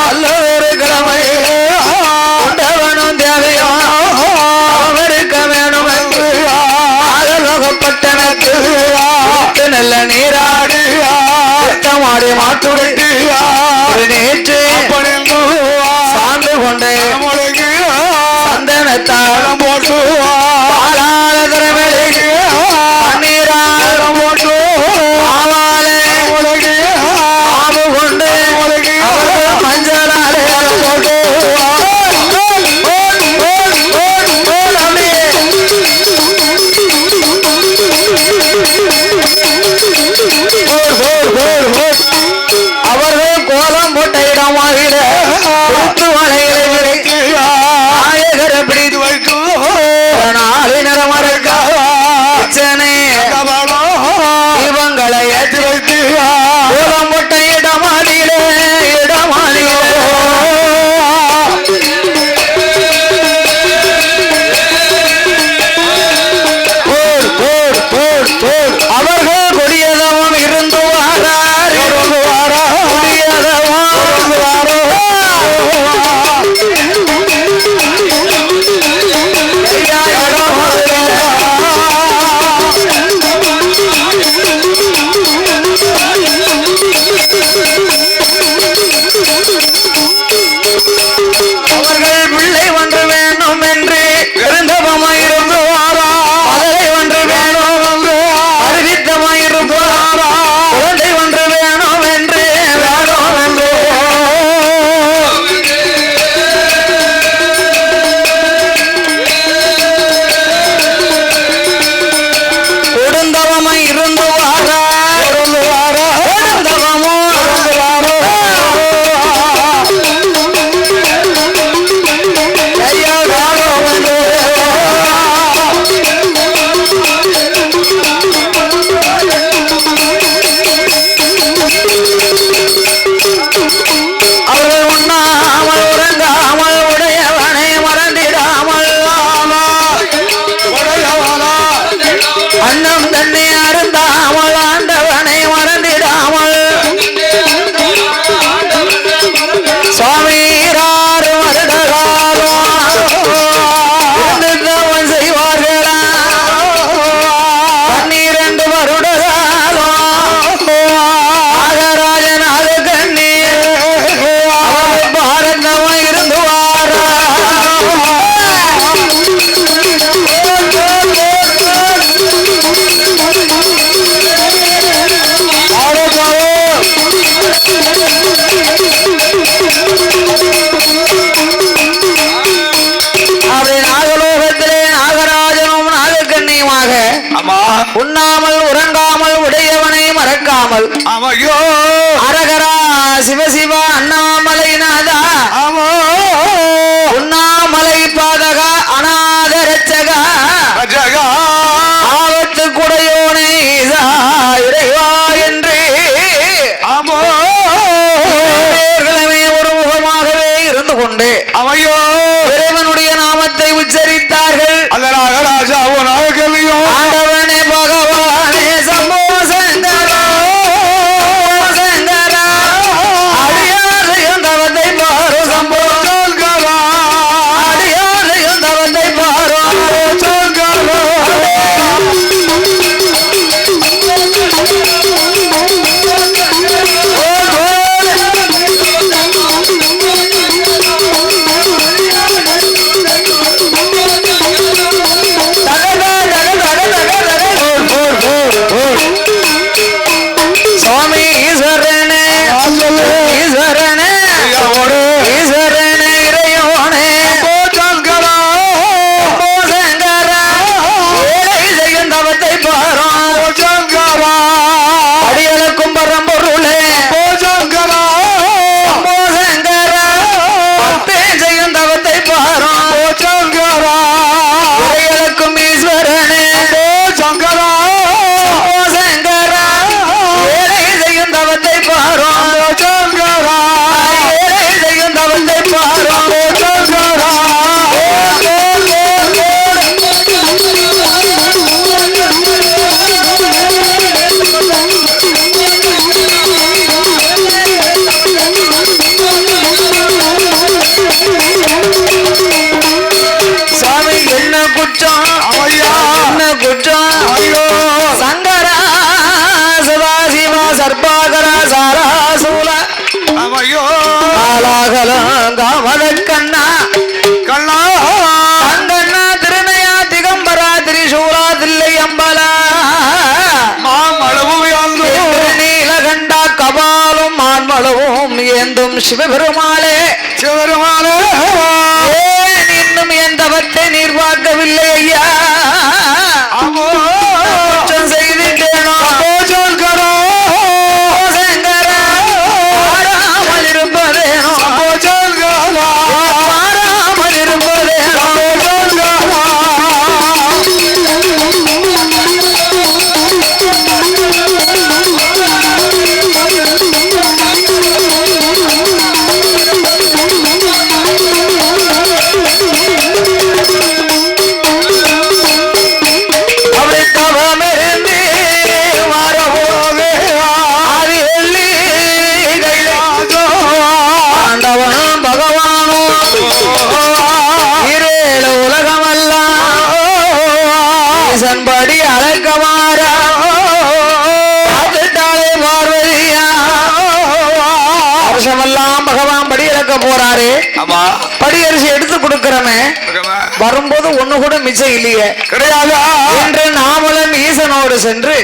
அல்லொரு கிழமை கொண்டவனும் தேவையோ இருக்க வேணும் என்று ஆகலோகப்பட்டனக்கு நல்ல நீராடு மாடி மாட்டுடைய நேற்று சார்ந்து கொண்டே உண்ணாமல் உறங்காமல் உடையவனை மறக்காமல் ஆமையோ அரகரா சிவசிவா அண்ணாமலை நாதா ஆமோ உண்ணாமலை பாதகா அநாத ரட்சகா ரஜகா ஆபத்து குடையோனே ஈசா இறைவா என்று ஆமோ ஒரு முகமாகவே இருந்து கொண்டு அமையோ இறைவனுடைய நாமத்தை உச்சரித்தார்கள். அதனாக ராஜாவோ நாகவியும் ஆண்டவனே பகவானே சம்போ சங்கரா சங்கரா அடியாரையும் தவத்தை பாரு சம்போ சங்கரா அடியாரையும் தவத்தை பாரு சங்கரா சுவாமி ஈஸ்வரனே ஈஸ்வரனே ஈஸ்வரனே இறையோனே சங்கரா சம்போ சங்கரா ஏழை செய்யும் தவத்தை பாரு சங்கரா அடியளக்கும் பரம்பொருளே சங்கரா சம்போ சங்கரா பக்தே செய்யும் தவத்தை பாரு சங்கரா இறையளக்கும் ஈஸ்வரனே சங்கரா சம்போ சங்கரா ஏழை செய்யும் தவத்தை பாரு சங்கரா ஏழை செய்யும் தவத்தை பாரு சங்கரா சாமி என்ன குற்றம் அமையா என்ன குற்றம் ஐயோ சங்கரா சதா சிவா சர்பாகரா சாரா சூல அமையோ காலாகலம் காமத கண்ணா கண்ணா அங்கண்ணா திருநயா திகம்பரா திரிசூலா தில்லை அம்பலா மாமளவு யாழ்ந்து நீலகண்டா கபாலும் மான்மளவும் ஏந்தும் சிவபெருமாளே சிவருமானே ஏன் இன்னும் என் தவத்தை நீர் பார்க்கவில்லை ஐயா அமோ குற்றம் செய்துட்டேனோ சங்கரா சங்கரா மாறாமல் இருப்பதேனோ சங்கரா மாறாமல் இருப்பதேனோ அப்படி தவமிருந்து மாறவோவே ஆதி வெள்ளி கைலாசோ ஆண்டவனும் பகவானும் இரேழு உலகமெல்லாம் ஈசன்படி அழைக்கமாறா பார்த்துட்டாலே பார்வதியா வருஷமெல்லாம் பகவான் படி இறக்க போறாரு. ஆமா படியரிசி எடுத்து கொடுக்கிறமே வரும்போது ஒண்ணு கூட மிச்சம் இல்லையே கிடையாது என்று நாமளும் ஈசனோடு சென்று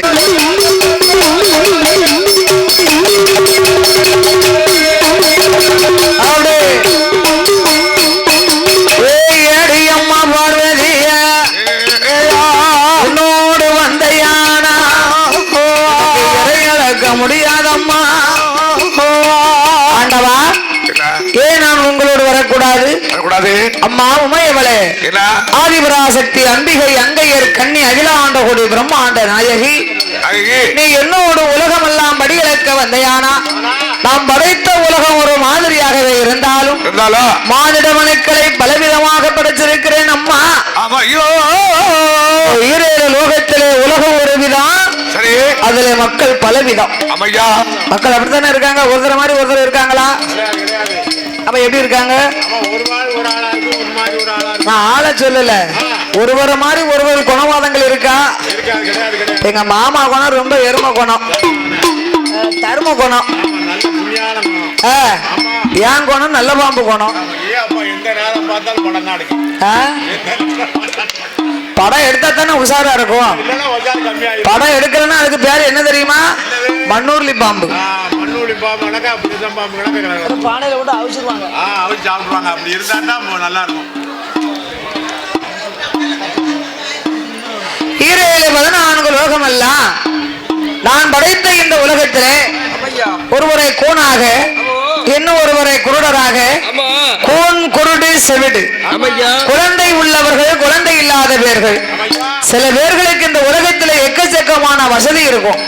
அப்படி ஏய் அடியம்மா பார்வதியா உன்னோடு வந்த யானா இறையளக்க முடியாதம்மா ஆண்டவா ஏன் நான் உங்களோடு வரக்கூடாது வரக்கூடாது அம்மா உமையவளே என்ன ஆதிபராசக்தி அம்பிகை அங்கையர் கன்னி அகிலாண்ட கோடி பிரம்மாண்ட நாயகி நீ என்னோடு உலகமெல்லாம் படியிழக்க வந்தையானா நாம் படைத்த உலகம் ஒரு மாதிரியாகவே இருந்தாலும் இருந்தாலும் மானிட மனுக்களை பலவிதமாக படைச்சிருக்கிறேன் அம்மா. ஐயோ ஈரேழு லோகத்திலே உலகம் ஒரு விதம், சரி அதுல மக்கள் பலவிதம். அமையா மக்கள் அப்படித்தானே இருக்காங்க, ஒருத்தர் மாதிரி ஒருத்தர் இருக்காங்களா? அப்ப எப்படி இருக்காங்க? நான் ஆளை சொல்லல, ஒருவரை மாதிரி ஒருவர் குணவாதங்கள் இருக்கா? எங்க மாமா குணம் ரொம்ப எரும குணம், தரும குணம். ஏன் குணம் நல்ல பாம்பு குணம். படம் எடுத்தா தானே உஷாரா இருக்கும். படம் எடுக்கலன்னா அதுக்கு பேரு என்ன தெரியுமா? மண்ணூர்லி பாம்பு. பானையில விட்டு அவிச்சிருவாங்க, சாப்பிடுவாங்க. அப்படி இருந்தா நல்லா இருக்கும். ஈரேழு 14 லோகம் உலகமெல்லாம் நான் படைத்த இந்த உலகத்திலே ஒருவரை கோணாக இன்னும் ஒருவரை குருடராக, கோன் குருடு செவிடு, குழந்தை உள்ளவர்கள் குழந்தை இல்லாத பேர்கள், சில பேர்களுக்கு இந்த உலகத்துல எக்கச்சக்கமான வசதி இருக்கும்,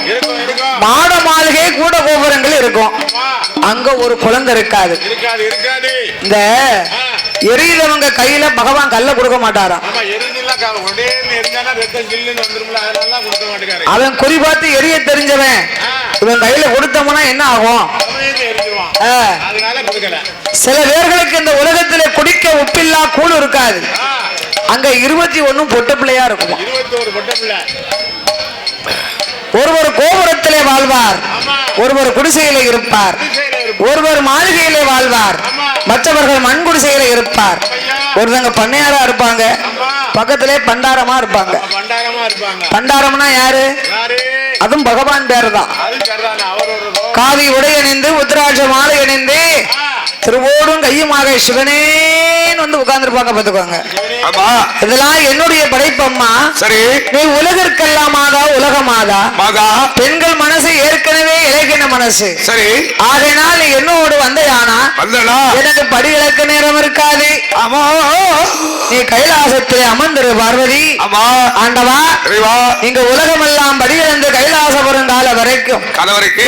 மாட மாளிகை கூட கோபுரங்கள் இருக்கும், அங்க ஒரு குழந்தை இருக்காது. இந்த எரியுதவங்க கையில பகவான் கல்ல கொடுக்க மாட்டாராம். அவன் குறி பார்த்து எரிய தெரிஞ்சவன் இவன் கையில கொடுத்தோம்னா என்ன ஆகும்? சில பேர்களுக்கு இந்த உலகத்துல குடிக்க உப்பில்லா கூழ் இருக்காது, அங்க 21 பொட்ட பிள்ளையா இருக்கும். ஒருவர் கோபுரத்திலே வாழ்வார், ஒருவர் குடிசையிலே இருப்பார், ஒருவர் மாளிகையிலே வாழ்வார், மற்றவர்கள் மண் குடிசையில இருப்பார், ஒருத்தங்க பண்ணையாரா இருப்பாங்க, பக்கத்திலே பண்டாரமா இருப்பாங்க. பண்டாரம்னா யாரு? அதுவும் பகவான் பேரு தான். காவி உடை அணிந்து உத்திராட்ச மாலை அணிந்து திருவோடும் கையுமாக சிவனேன்னு வந்து உட்கார்ந்துருப்பாங்க. பாத்துக்கோங்க, இதெல்லாம் என்னுடைய படைப்பம்மா. சரி, நீ உலகிற்கெல்லாம் மாதா, உலகமாதா மாதா. பெண்கள் மனசு ஏற்கனவே இலக்கின மனசு. சரி, ஆகையினால் நீ என்னோடு வந்தானா எனக்கு படி இழக்க நேரம் இருக்காது. நீ கைலாசத்திலே அமர்ந்திரு பார்வதி. ஆண்டவா, நீங்க உலகமெல்லாம் படி இழந்து கைலாசபுரம் கால வரைக்கும்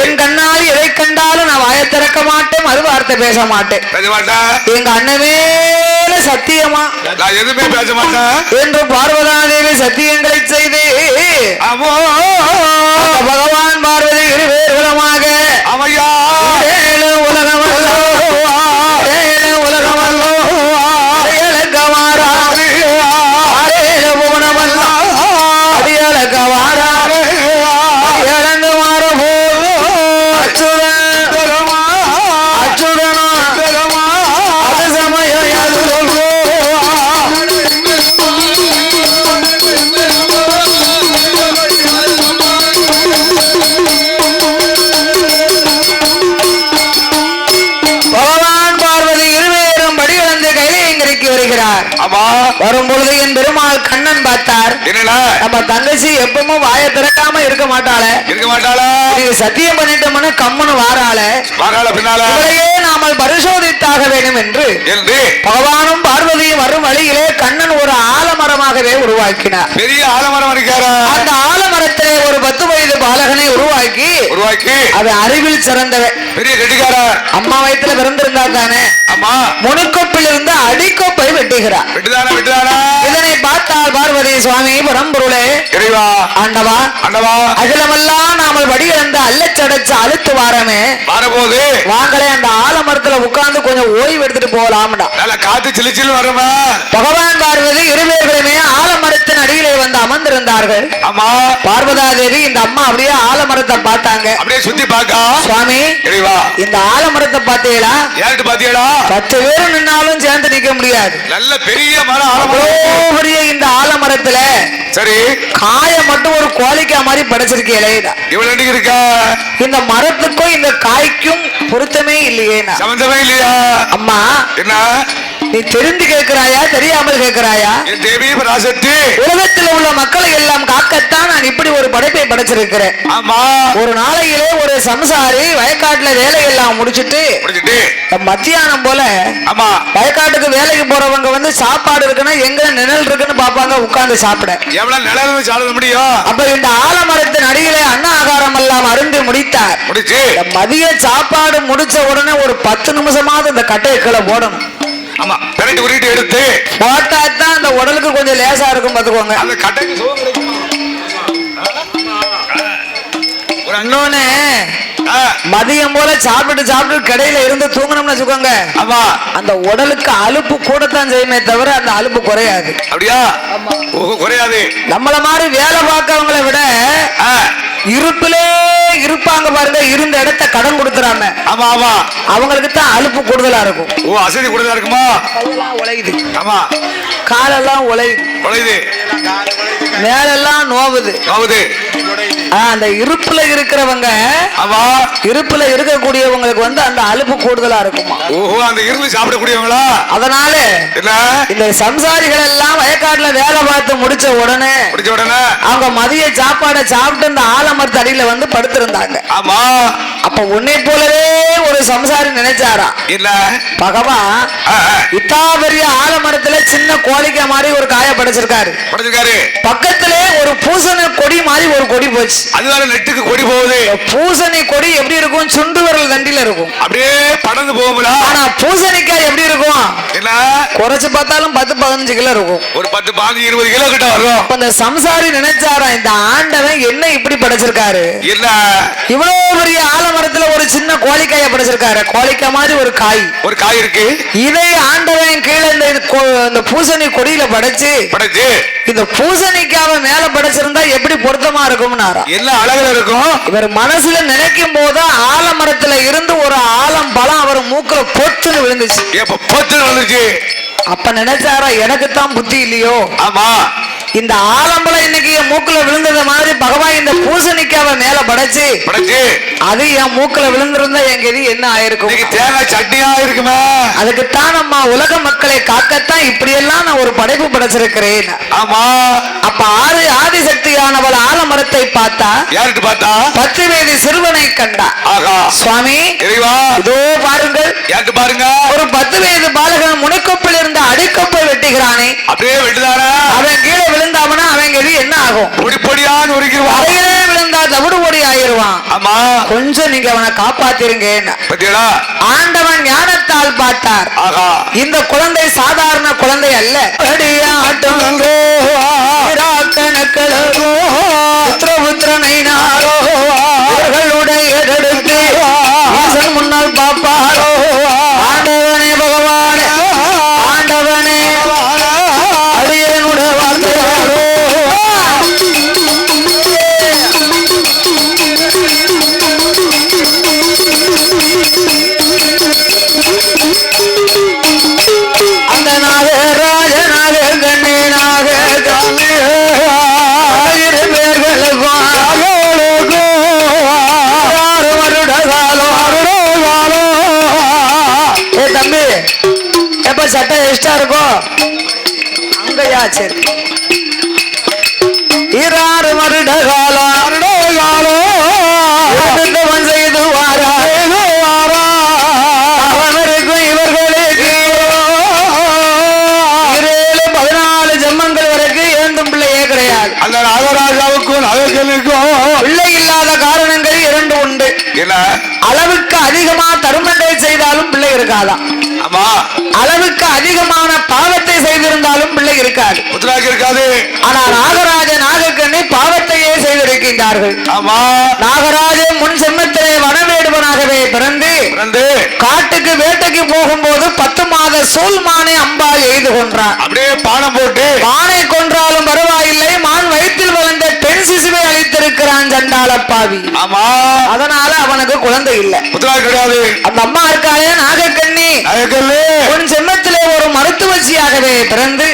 என் கண்ணால் எதை கண்டாலும் நான் வாயை திறக்க மாட்டேன், மறுவார்த்தை பேச மாட்டேன். எங்க அண்ணவேல சத்தியமா நான் எதுவுமே பேச மாட்டேன் என்று பார்வதாதேவி சத்தியங்களை செய்து பகவான் பார்வதி இருவேறுமாக அமையா உலகமல்லோ உலகமல்லோ அடியலக்கவாராறு புவனமல்லோ அடியலக்கவாராறு இழந்து மாற போது அச்சுதனோ அது சமயம் வரும் பொழுது என் பெருமாள் கண்ணன் பார்த்தார். நம்ம தங்கச்சி எப்பவும் வாயை திறக்காம இருக்க மாட்டாள, சத்தியம் பண்ணிட்டோம்னு கம்மனு வாராள, இவரையே நாமல் பரிசோதித்தாக வேண்டும் என்று பகவானும் பார்வதியும் வரும் வழியிலே கண்ணன் ஒரு ஆலமரமாகவே உருவாக்கினார். பெரிய ஆலமரம் இருக்காரா? அந்த ஆலமரத்திலே ஒரு 10 வயது பாலகனை உருவாக்கி அது அறிவில் சிறந்தவன், பெரிய கெட்டிக்கார. அம்மா வயத்துல பிறந்திருந்தா தானே முனுக்கொப்பில் இருந்து அடிக்கொப்பை வெட்டுகிறார். இதனை பார்த்தால் பார்வதி, சுவாமி பரம்பொருளே ஆண்டவா, அகிலமெல்லாம் நாமல் வடி இழந்து அள்ளச்சடைச்சு அழுத்து வாரமே வரபோது வாங்களே அந்த ஆலமரத்துல உட்கார்ந்து கொஞ்சம் ஓய்வு எடுத்துட்டு போகலாம்டா. காத்து சிலிச்சில் வருமா? பகவான் பார்வதி இருவேர்களுமே ஆலமரத்தின் அடியிலே வந்து அமர்ந்திருந்தார்கள். பார்வதா தேவி இந்த அம்மா அப்படியே ஆலமரத்தை பார்த்தாங்க. அப்படியே சுத்தி பார்க்க, சுவாமி இந்த ஆலமரத்தை பார்த்தீங்களா? யார்கிட்ட பாத்தீங்களா? 10 பேரும் நின்னாலும் சேர்ந்து நிக்க முடியாது. நல்ல பெரிய மரம், பெரிய இந்த ஆலமரத்துல சரி காய மட்டும் ஒரு கோழிக்கா மாதிரி படைச்சிருக்கீங்களே, இவ்வளவு இருக்கா? இந்த மரத்துக்கும் இந்த காய்க்கும் பொருத்தமே இல்லையே, சம்பந்தமே இல்லையா? அம்மா என்ன நீ தெரிந்து கேட்கிறாயா தெரியாமல் கேட்கிறாயா? தேவி பராசக்தி, உலகத்தில் உள்ள மக்களை எல்லாம் காக்கத்தான் நான் இப்படி ஒரு படைப்பை படைச்சிருக்கிறேன். ஆமா, ஒரு நாளையிலே ஒரு சம்சாரி வயக்காட்டுல வேலையெல்லாம் முடிச்சிட்டு மத்தியானம் போல ஆமா வயக்காட்டுக்கு வேலைக்கு போறவங்க வந்து சாப்பாடு இருக்குன்னா எங்க நிழல் இருக்குன்னு பாப்பாங்க, உட்கார்ந்து சாப்பிட எவ்வளவு நிழல் சாப்பிட முடியும். அப்ப இந்த ஆலமரத்தின் அடியிலே அன்ன ஆகாரம் எல்லாம் அருந்து முடித்தார். முடிச்சு மதிய சாப்பாடு முடிச்ச உடனே ஒரு 10 நிமிஷமாவது இந்த கட்டையை கீழே போடணும். ஆமா, பெரட்டி உருட்டி எடுத்து போட்டா தான் அந்த உடலுக்கு கொஞ்சம் லேசா இருக்கும். பாத்துக்கோங்க, அந்த கட்டைக்கு சுகம் கிடைக்கும். ஒரு அண்ணோனே மதியம் போல சாப்பிட்டு கடையில இருந்து தூங்கணும்னு வச்சுக்கோங்க, ஆமா அந்த உடலுக்கு அலுப்பு கூடத்தான் செய்யுமே தவிர அந்த அலுப்பு குறையாது. அப்படியா? குறையாது. நம்மள மாதிரி வேலை பார்க்கவங்களை விட இருப்பிலே இருப்பாங்க பாருங்க, இருந்த இடத்த கடன் கொடுத்துறாங்க. ஆமா ஆமா, அவங்களுக்கு தான் அலுப்பு கூடுதலா இருக்கும். ஓ, அசதி கூடுதலா இருக்குமா? கையெல்லாம் உழையுது. ஆமா, காலெல்லாம் உழையுது. மேலெல்லாம் நோவுது. அந்த இருப்புல இருக்கிறவங்க, இருப்புல இருக்கக்கூடியவங்களுக்கு வந்து அந்த அலுப்பு கூடுதலா இருக்குமா. ஓஹோ, அந்த இருந்து சாப்பிடக்கூடியவங்களா? அதனால இந்த சம்சாரிகள் எல்லாம் வயக்காட்டுல வேலை பார்த்து முடிச்ச உடனே அவங்க மதிய சாப்பாடை சாப்பிட்டு இந்த ஆலமரத்து அடியில வந்து படுத்திருந்தாங்க. ஆமா. அப்ப உன்னை போலவே ஒரு சம்சாரி நினைச்சாரா, இல்ல பகவான் இத்தா பெரிய ஆலமரத்துல சின்ன கோழிக்கா மாதிரி ஒரு காய படைச்சிருக்காரு. பக்கத்திலே ஒரு பூசணி கொடி மாதிரி ஒரு கொடி போச்சு. அதுதான் நெட்டுக்கு கொடி போகுது. பூசணி கொடி எப்படி இருக்கும்? சுண்டு விரல் தண்டில இருக்கும், அப்படியே படந்து போகும்ல. ஆனா பூசணிக்காய் எப்படி இருக்கும்? என்ன குறைச்சு பார்த்தாலும் 10-15 கிலோ இருக்கும். ஒரு 10-20 கிலோ கிட்ட வரும். அந்த சம்சாரி நினைச்சாரா, இந்த ஆண்டவன் என்ன இப்படி படைச்சிருக்காரு, இல்ல இவ்வளவு பெரிய ஆலமரத்துல ஒரு சின்ன கோழிக்காய படைச்சிருக்காரு. கோழிக்காய் மாதிரி ஒரு காய் இருக்கு. இதை ஆண்டவன் கீழே இந்த பூசணி கொடியில படைச்சு இந்த பூசணிக்காவை மேல படைச்சிருந்தா எப்படி பொருத்தமா இருக்கும்னாரா. எல்லாம் அழகுல இருக்கும். இவர் மனசுல நினைக்கும் போது ஆலமரத்துல இருந்து ஒரு ஆலம் பழம் அவர் மூக்குல பொத்துன்னு விழுந்துச்சு. அப்ப நினைச்சாரா, எனக்குத்தான் புத்தி இல்லையோ. ஆமா, இந்த ஆலம்பழம் இன்னைக்கு என் மூக்குல விழுந்தது மாதிரி பகவான் இந்த பூசணிக்காவை மேல படைச்சு அது என் மூக்குல விழுந்திருந்தா என் கதி என்ன ஆயிருக்கும்? தேங்காய் சட்னியா இருக்குமே. அதுக்குத்தான் நம்ம உலக மக்களை காக்கத்தான் இப்படி எல்லாம் நான் ஒரு படைப்பு படைச்சிருக்கிறேன். ஆமா. அப்ப ஆதிசக்தியானவள் ஆலமரத்தை பார்த்தா, யாருக்கு பார்த்தா? 10 வயது சிறுவனை கண்டா. சுவாமி இதோ பாருங்கள், யாருக்கு பாருங்க, ஒரு 10 வயது பாலகன் முனைக்கொப்பில் இருந்த அடிக்கொப்பை வெட்டுகிறானே. அப்படியே வெட்டுதானா? அவன் கீழே விழுந்தாவனா அவன் கதி என்ன ஆகும்? பொடிப்பொடியான்னு உருக்கிடுவான். அறையிலே விழுந்தா தவிடு பொடி ஆயிருவான். ஆமா, கொஞ்சம் நீங்க அவனை காப்பாத்திருங்க. ஆண்டவன் ஞானத்தால் பார்த்தார், இந்த குழந்தை சாதாரண குழந்தை அல்ல. முன்னால் பாப்பாரோ ஆண்டவனே பகவானே, ஆண்டவனே அடியனுடைய வார்த்தையாரோ. அந்த நாகராஜனாக கண்ணீனாக தம்பி எப்ப சட்டை எக்ஸ்ட்ரா இருக்கும் அங்கயா? சரி, 6 வருட காலம் செய்து வாரா அவனருக்கும் இவர்களுக்கு 14 ஜென்மங்கள் வரைக்கும் ஏந்தும் பிள்ளையே கிடையாது. அந்த நாகராஜாவுக்கும் நாகர்களுக்கும் பிள்ளை இல்லாத காரணங்கள் 2 உண்டு. அளவுக்கு அதிகமா தருமண்டை செய்தாலும் பிள்ளை இருக்காதான். ஆமா, அளவுக்கு அதிகமான பாவத்தை செய்திருந்தாலும் பிள்ளை இருக்காது. ஆனா நாகராஜ நாகக்கண்ணி பாவத்தையே செய்திருக்கின்றார்கள். ஆமா, நாகராஜன் முன் செம்மத்திலே வனவேடுவனாகவே பிறந்து காட்டுக்கு வேட்டைக்கு போகும்போது 10 மாத சூழ்மானை அம்பால் எய்து கொன்றான். அப்படியே பானம் போட்டு மானை கொன்றாலும் பரவாயில்லை, மான் வயிற்றில் வளர்ந்த பெண் சிசுவை அழித்திருக்கிறான் சண்டாளப்பாவி. ஆமா, அதனால அவனுக்கு குழந்தை இல்லை. கிடையாது. அந்த அம்மா இருக்காளே நாகக்கண்ணி, உன் செம்மத்திலே ஒரு மருத்துவச்சியாகவே பிறந்து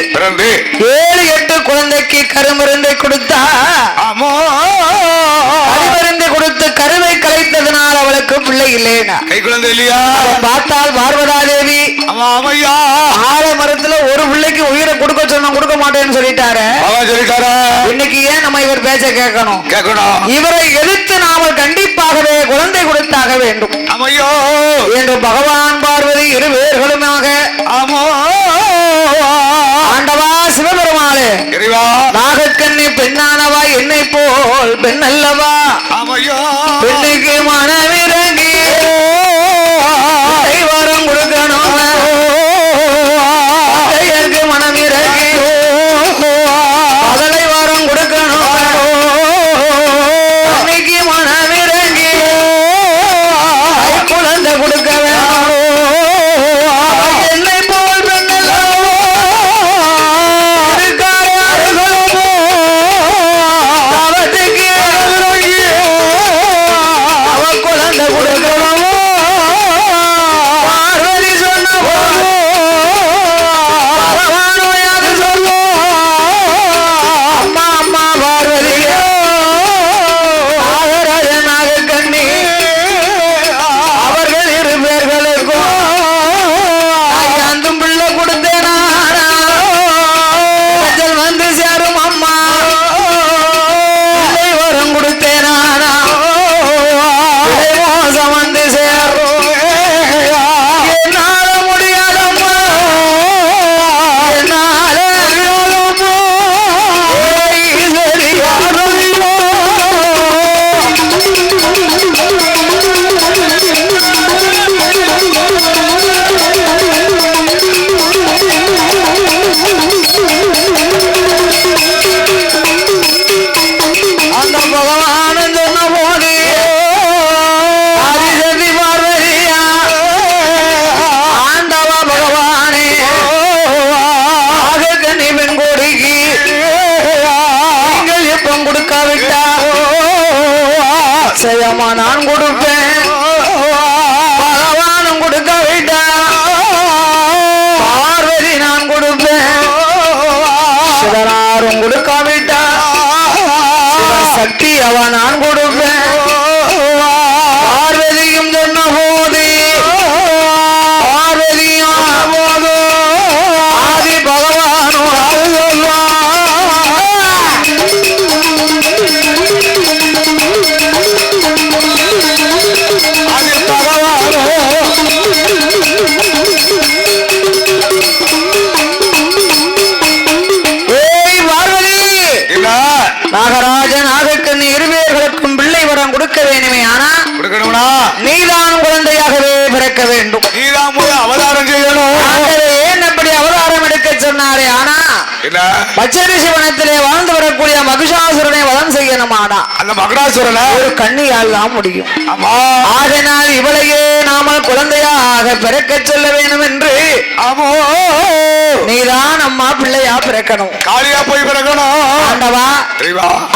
7-8 குழந்தைக்கு கருமருந்தை கொடுத்தா. கருமருந்தை கொடுத்து கருவை கலைத்ததனால் அவளுக்கு பிள்ளை இல்லையா? கை குழந்தை இல்லையா? பார்த்தால் பார்வதா தேவி ஆலமரத்துல ஒரு பிள்ளைக்கு உயிரை கொடுக்க சொன்ன கொடுக்க மாட்டேன்னு சொல்லிட்டாரு. இன்னைக்கு ஏன் நம்ம இவர் பேச்ச கேட்கணும்? இவரை எதிர்த்து நாம கண்டிப்பாகவே குழந்தை கொடுத்தாக வேண்டும் என்று பகவான் பார்வதி இருவேர்களுமாக ஆண்டவா சிவபெருமாளே, நாகக்கண்ணி பெண்ணானவா என்னை போல் பெண் அல்லவா? பெண்ணுக்கு மனமிறங்கி வரம் கொடுக்கணும், மனமிறங்கி அதலை வரம் கொடுக்கணும், அன்னைக்கு மனமிறங்கி குழந்தை கொடுக்க வேணும். என்னை போல் பெண்ணல்லவா இருக்காரோ அவத்துக்கு செய்யமா நான் கொடுப்பேன், பகவானும் கொடுக்க விட்டான். பார்வதி நான் கொடுப்பேன், சிவனாரும் கொடுக்க விட்டான். சக்தி அவன் நான் கொடுப்பேன். பார்வதியும் சொன்ன போது பார்வதியும் ஆதி பகவானும் நாகராஜன் நாகக்கண்ணி இருவேர்களுக்கும் பிள்ளை வரம் கொடுக்க வேண்டுமே. ஆனா கொடுக்கணும்னா நீதான் குழந்தையாகவே பிறக்க வேண்டும். நீதான் போய் அவதாரம் செய்யணும். ஏன் அப்படி அவதாரம் எடுக்க சொன்னாரே? ஆனா பச்சரிசி வனத்திலே வாழ்ந்து வரக்கூடிய மகிஷாசுரனை வதம் செய்யணுமாடா. அந்த மகடாசுரனை ஒரு கண்ணியால் தான் முடியும். ஆமா, ஆதனால் இவளையே நாம குழந்தையாக பிறக்க சொல்ல வேண்டும் என்று நீதான் அம்மா பிள்ளையா பிறக்கணும். காளியா போய் பிறக்கணும். ஆண்டவா,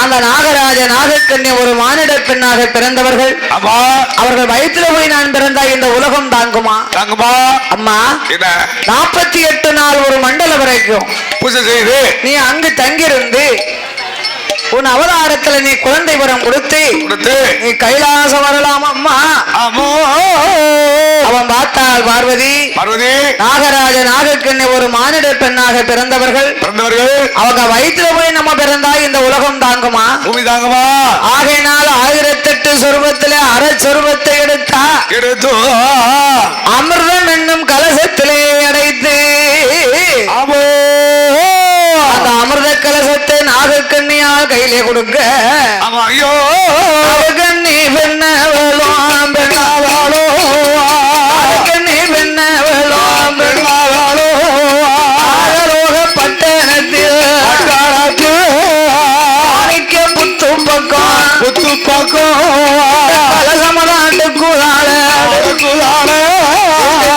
அந்த நாகராஜ நாகக்கண்ணி ஒரு மானிட பெண்ணாக பிறந்தவர்கள். ஆமா, அவர்கள் வயிற்றுல போய் நான் பிறந்தா இந்த உலகம் தாங்குமா? தாங்குமா அம்மா. 48 நாள் ஒரு மண்டலம் வரைக்கும் பூஜை செய்து நீ அங்கு தங்கியிருந்து உன் அவதாரத்துல நீ குழந்தை வரம் கொடுத்து நீ கைலாசம் வரலாம் அம்மா. அவன் பார்த்தால் பார்வதி நாகராஜ நாகக்கண்ணி ஒரு மானிட பெண்ணாக பிறந்தவர்கள். அவங்க வயிற்றுல போய் நம்ம பிறந்தா இந்த உலகம் தாங்குமா? பூமி தாங்குமா? ஆகையினால் 1008 சொருபத்திலே அரை சொருபத்தை எடுத்தா அமிர்தம் என்னும் கலசத்திலே அடைத்து அந்த அமிர்த கலசத்தை நாகக்கண்ணியால் கையிலே கொடுக்க நாகக்கண்ணி பெண்ணவளோ பெண்ணாவாளோ நாகக்கண்ணி பெண்ணவளோ பெண்ணாவாளோ ஆகலோக பட்டணத்தில் புத்து பக்கம் கலசமதாண்டு கூடாள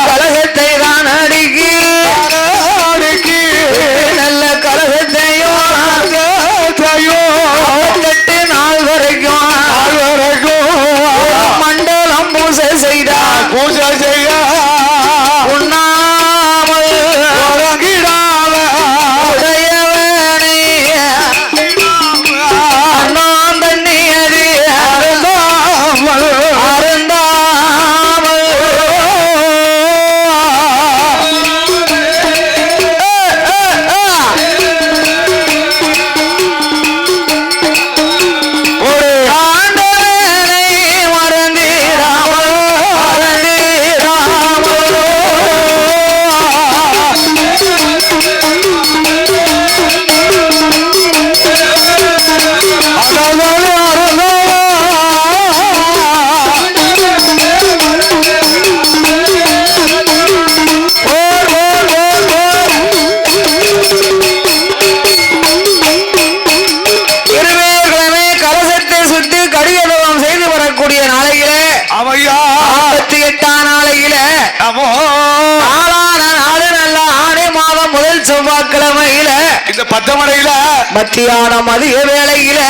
கலசத்தை தான் அடிக்கி நல்ல கலசத்தையும் 8 நாள் வரைக்கும் மண்டலம் பூஜை செய்தா உண்ணாமல் உடையவனே அண்ணாம் தண்ணி அறி அருந்தாமல் செவ்வாய்க்கிழமையில இந்த பத்தமடையில மத்தியானம் மதிய வேளையில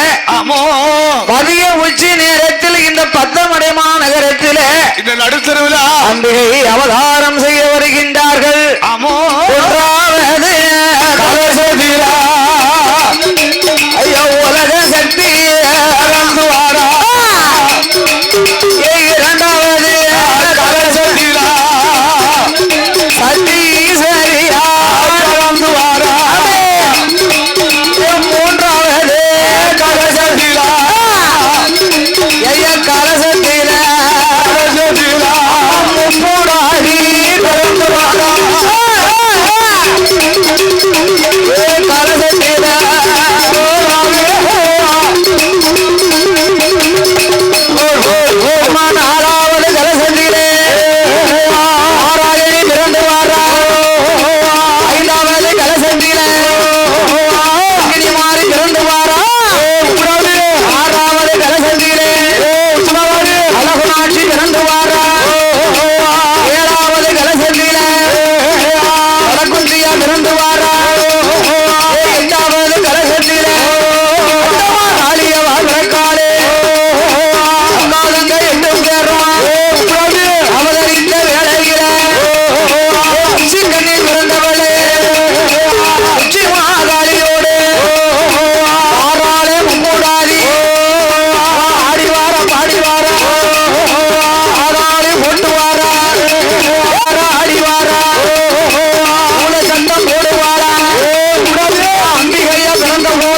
மதிய உச்சி நேரத்தில் இந்த பத்தமடை மாநகரத்தில் இந்த நடுத்தருவில அம்பிகை அவதாரம் செய்ய வருகின்றார்கள். ஒன்றாவது கலசதிரா ஐயோ உலக சக்தி இரண்டாவது கலசதிரா சக்தி சரியா மூன்றாவது கலசதிரா கலசத்தில முப்பூடாடி பிறந்த ஊர்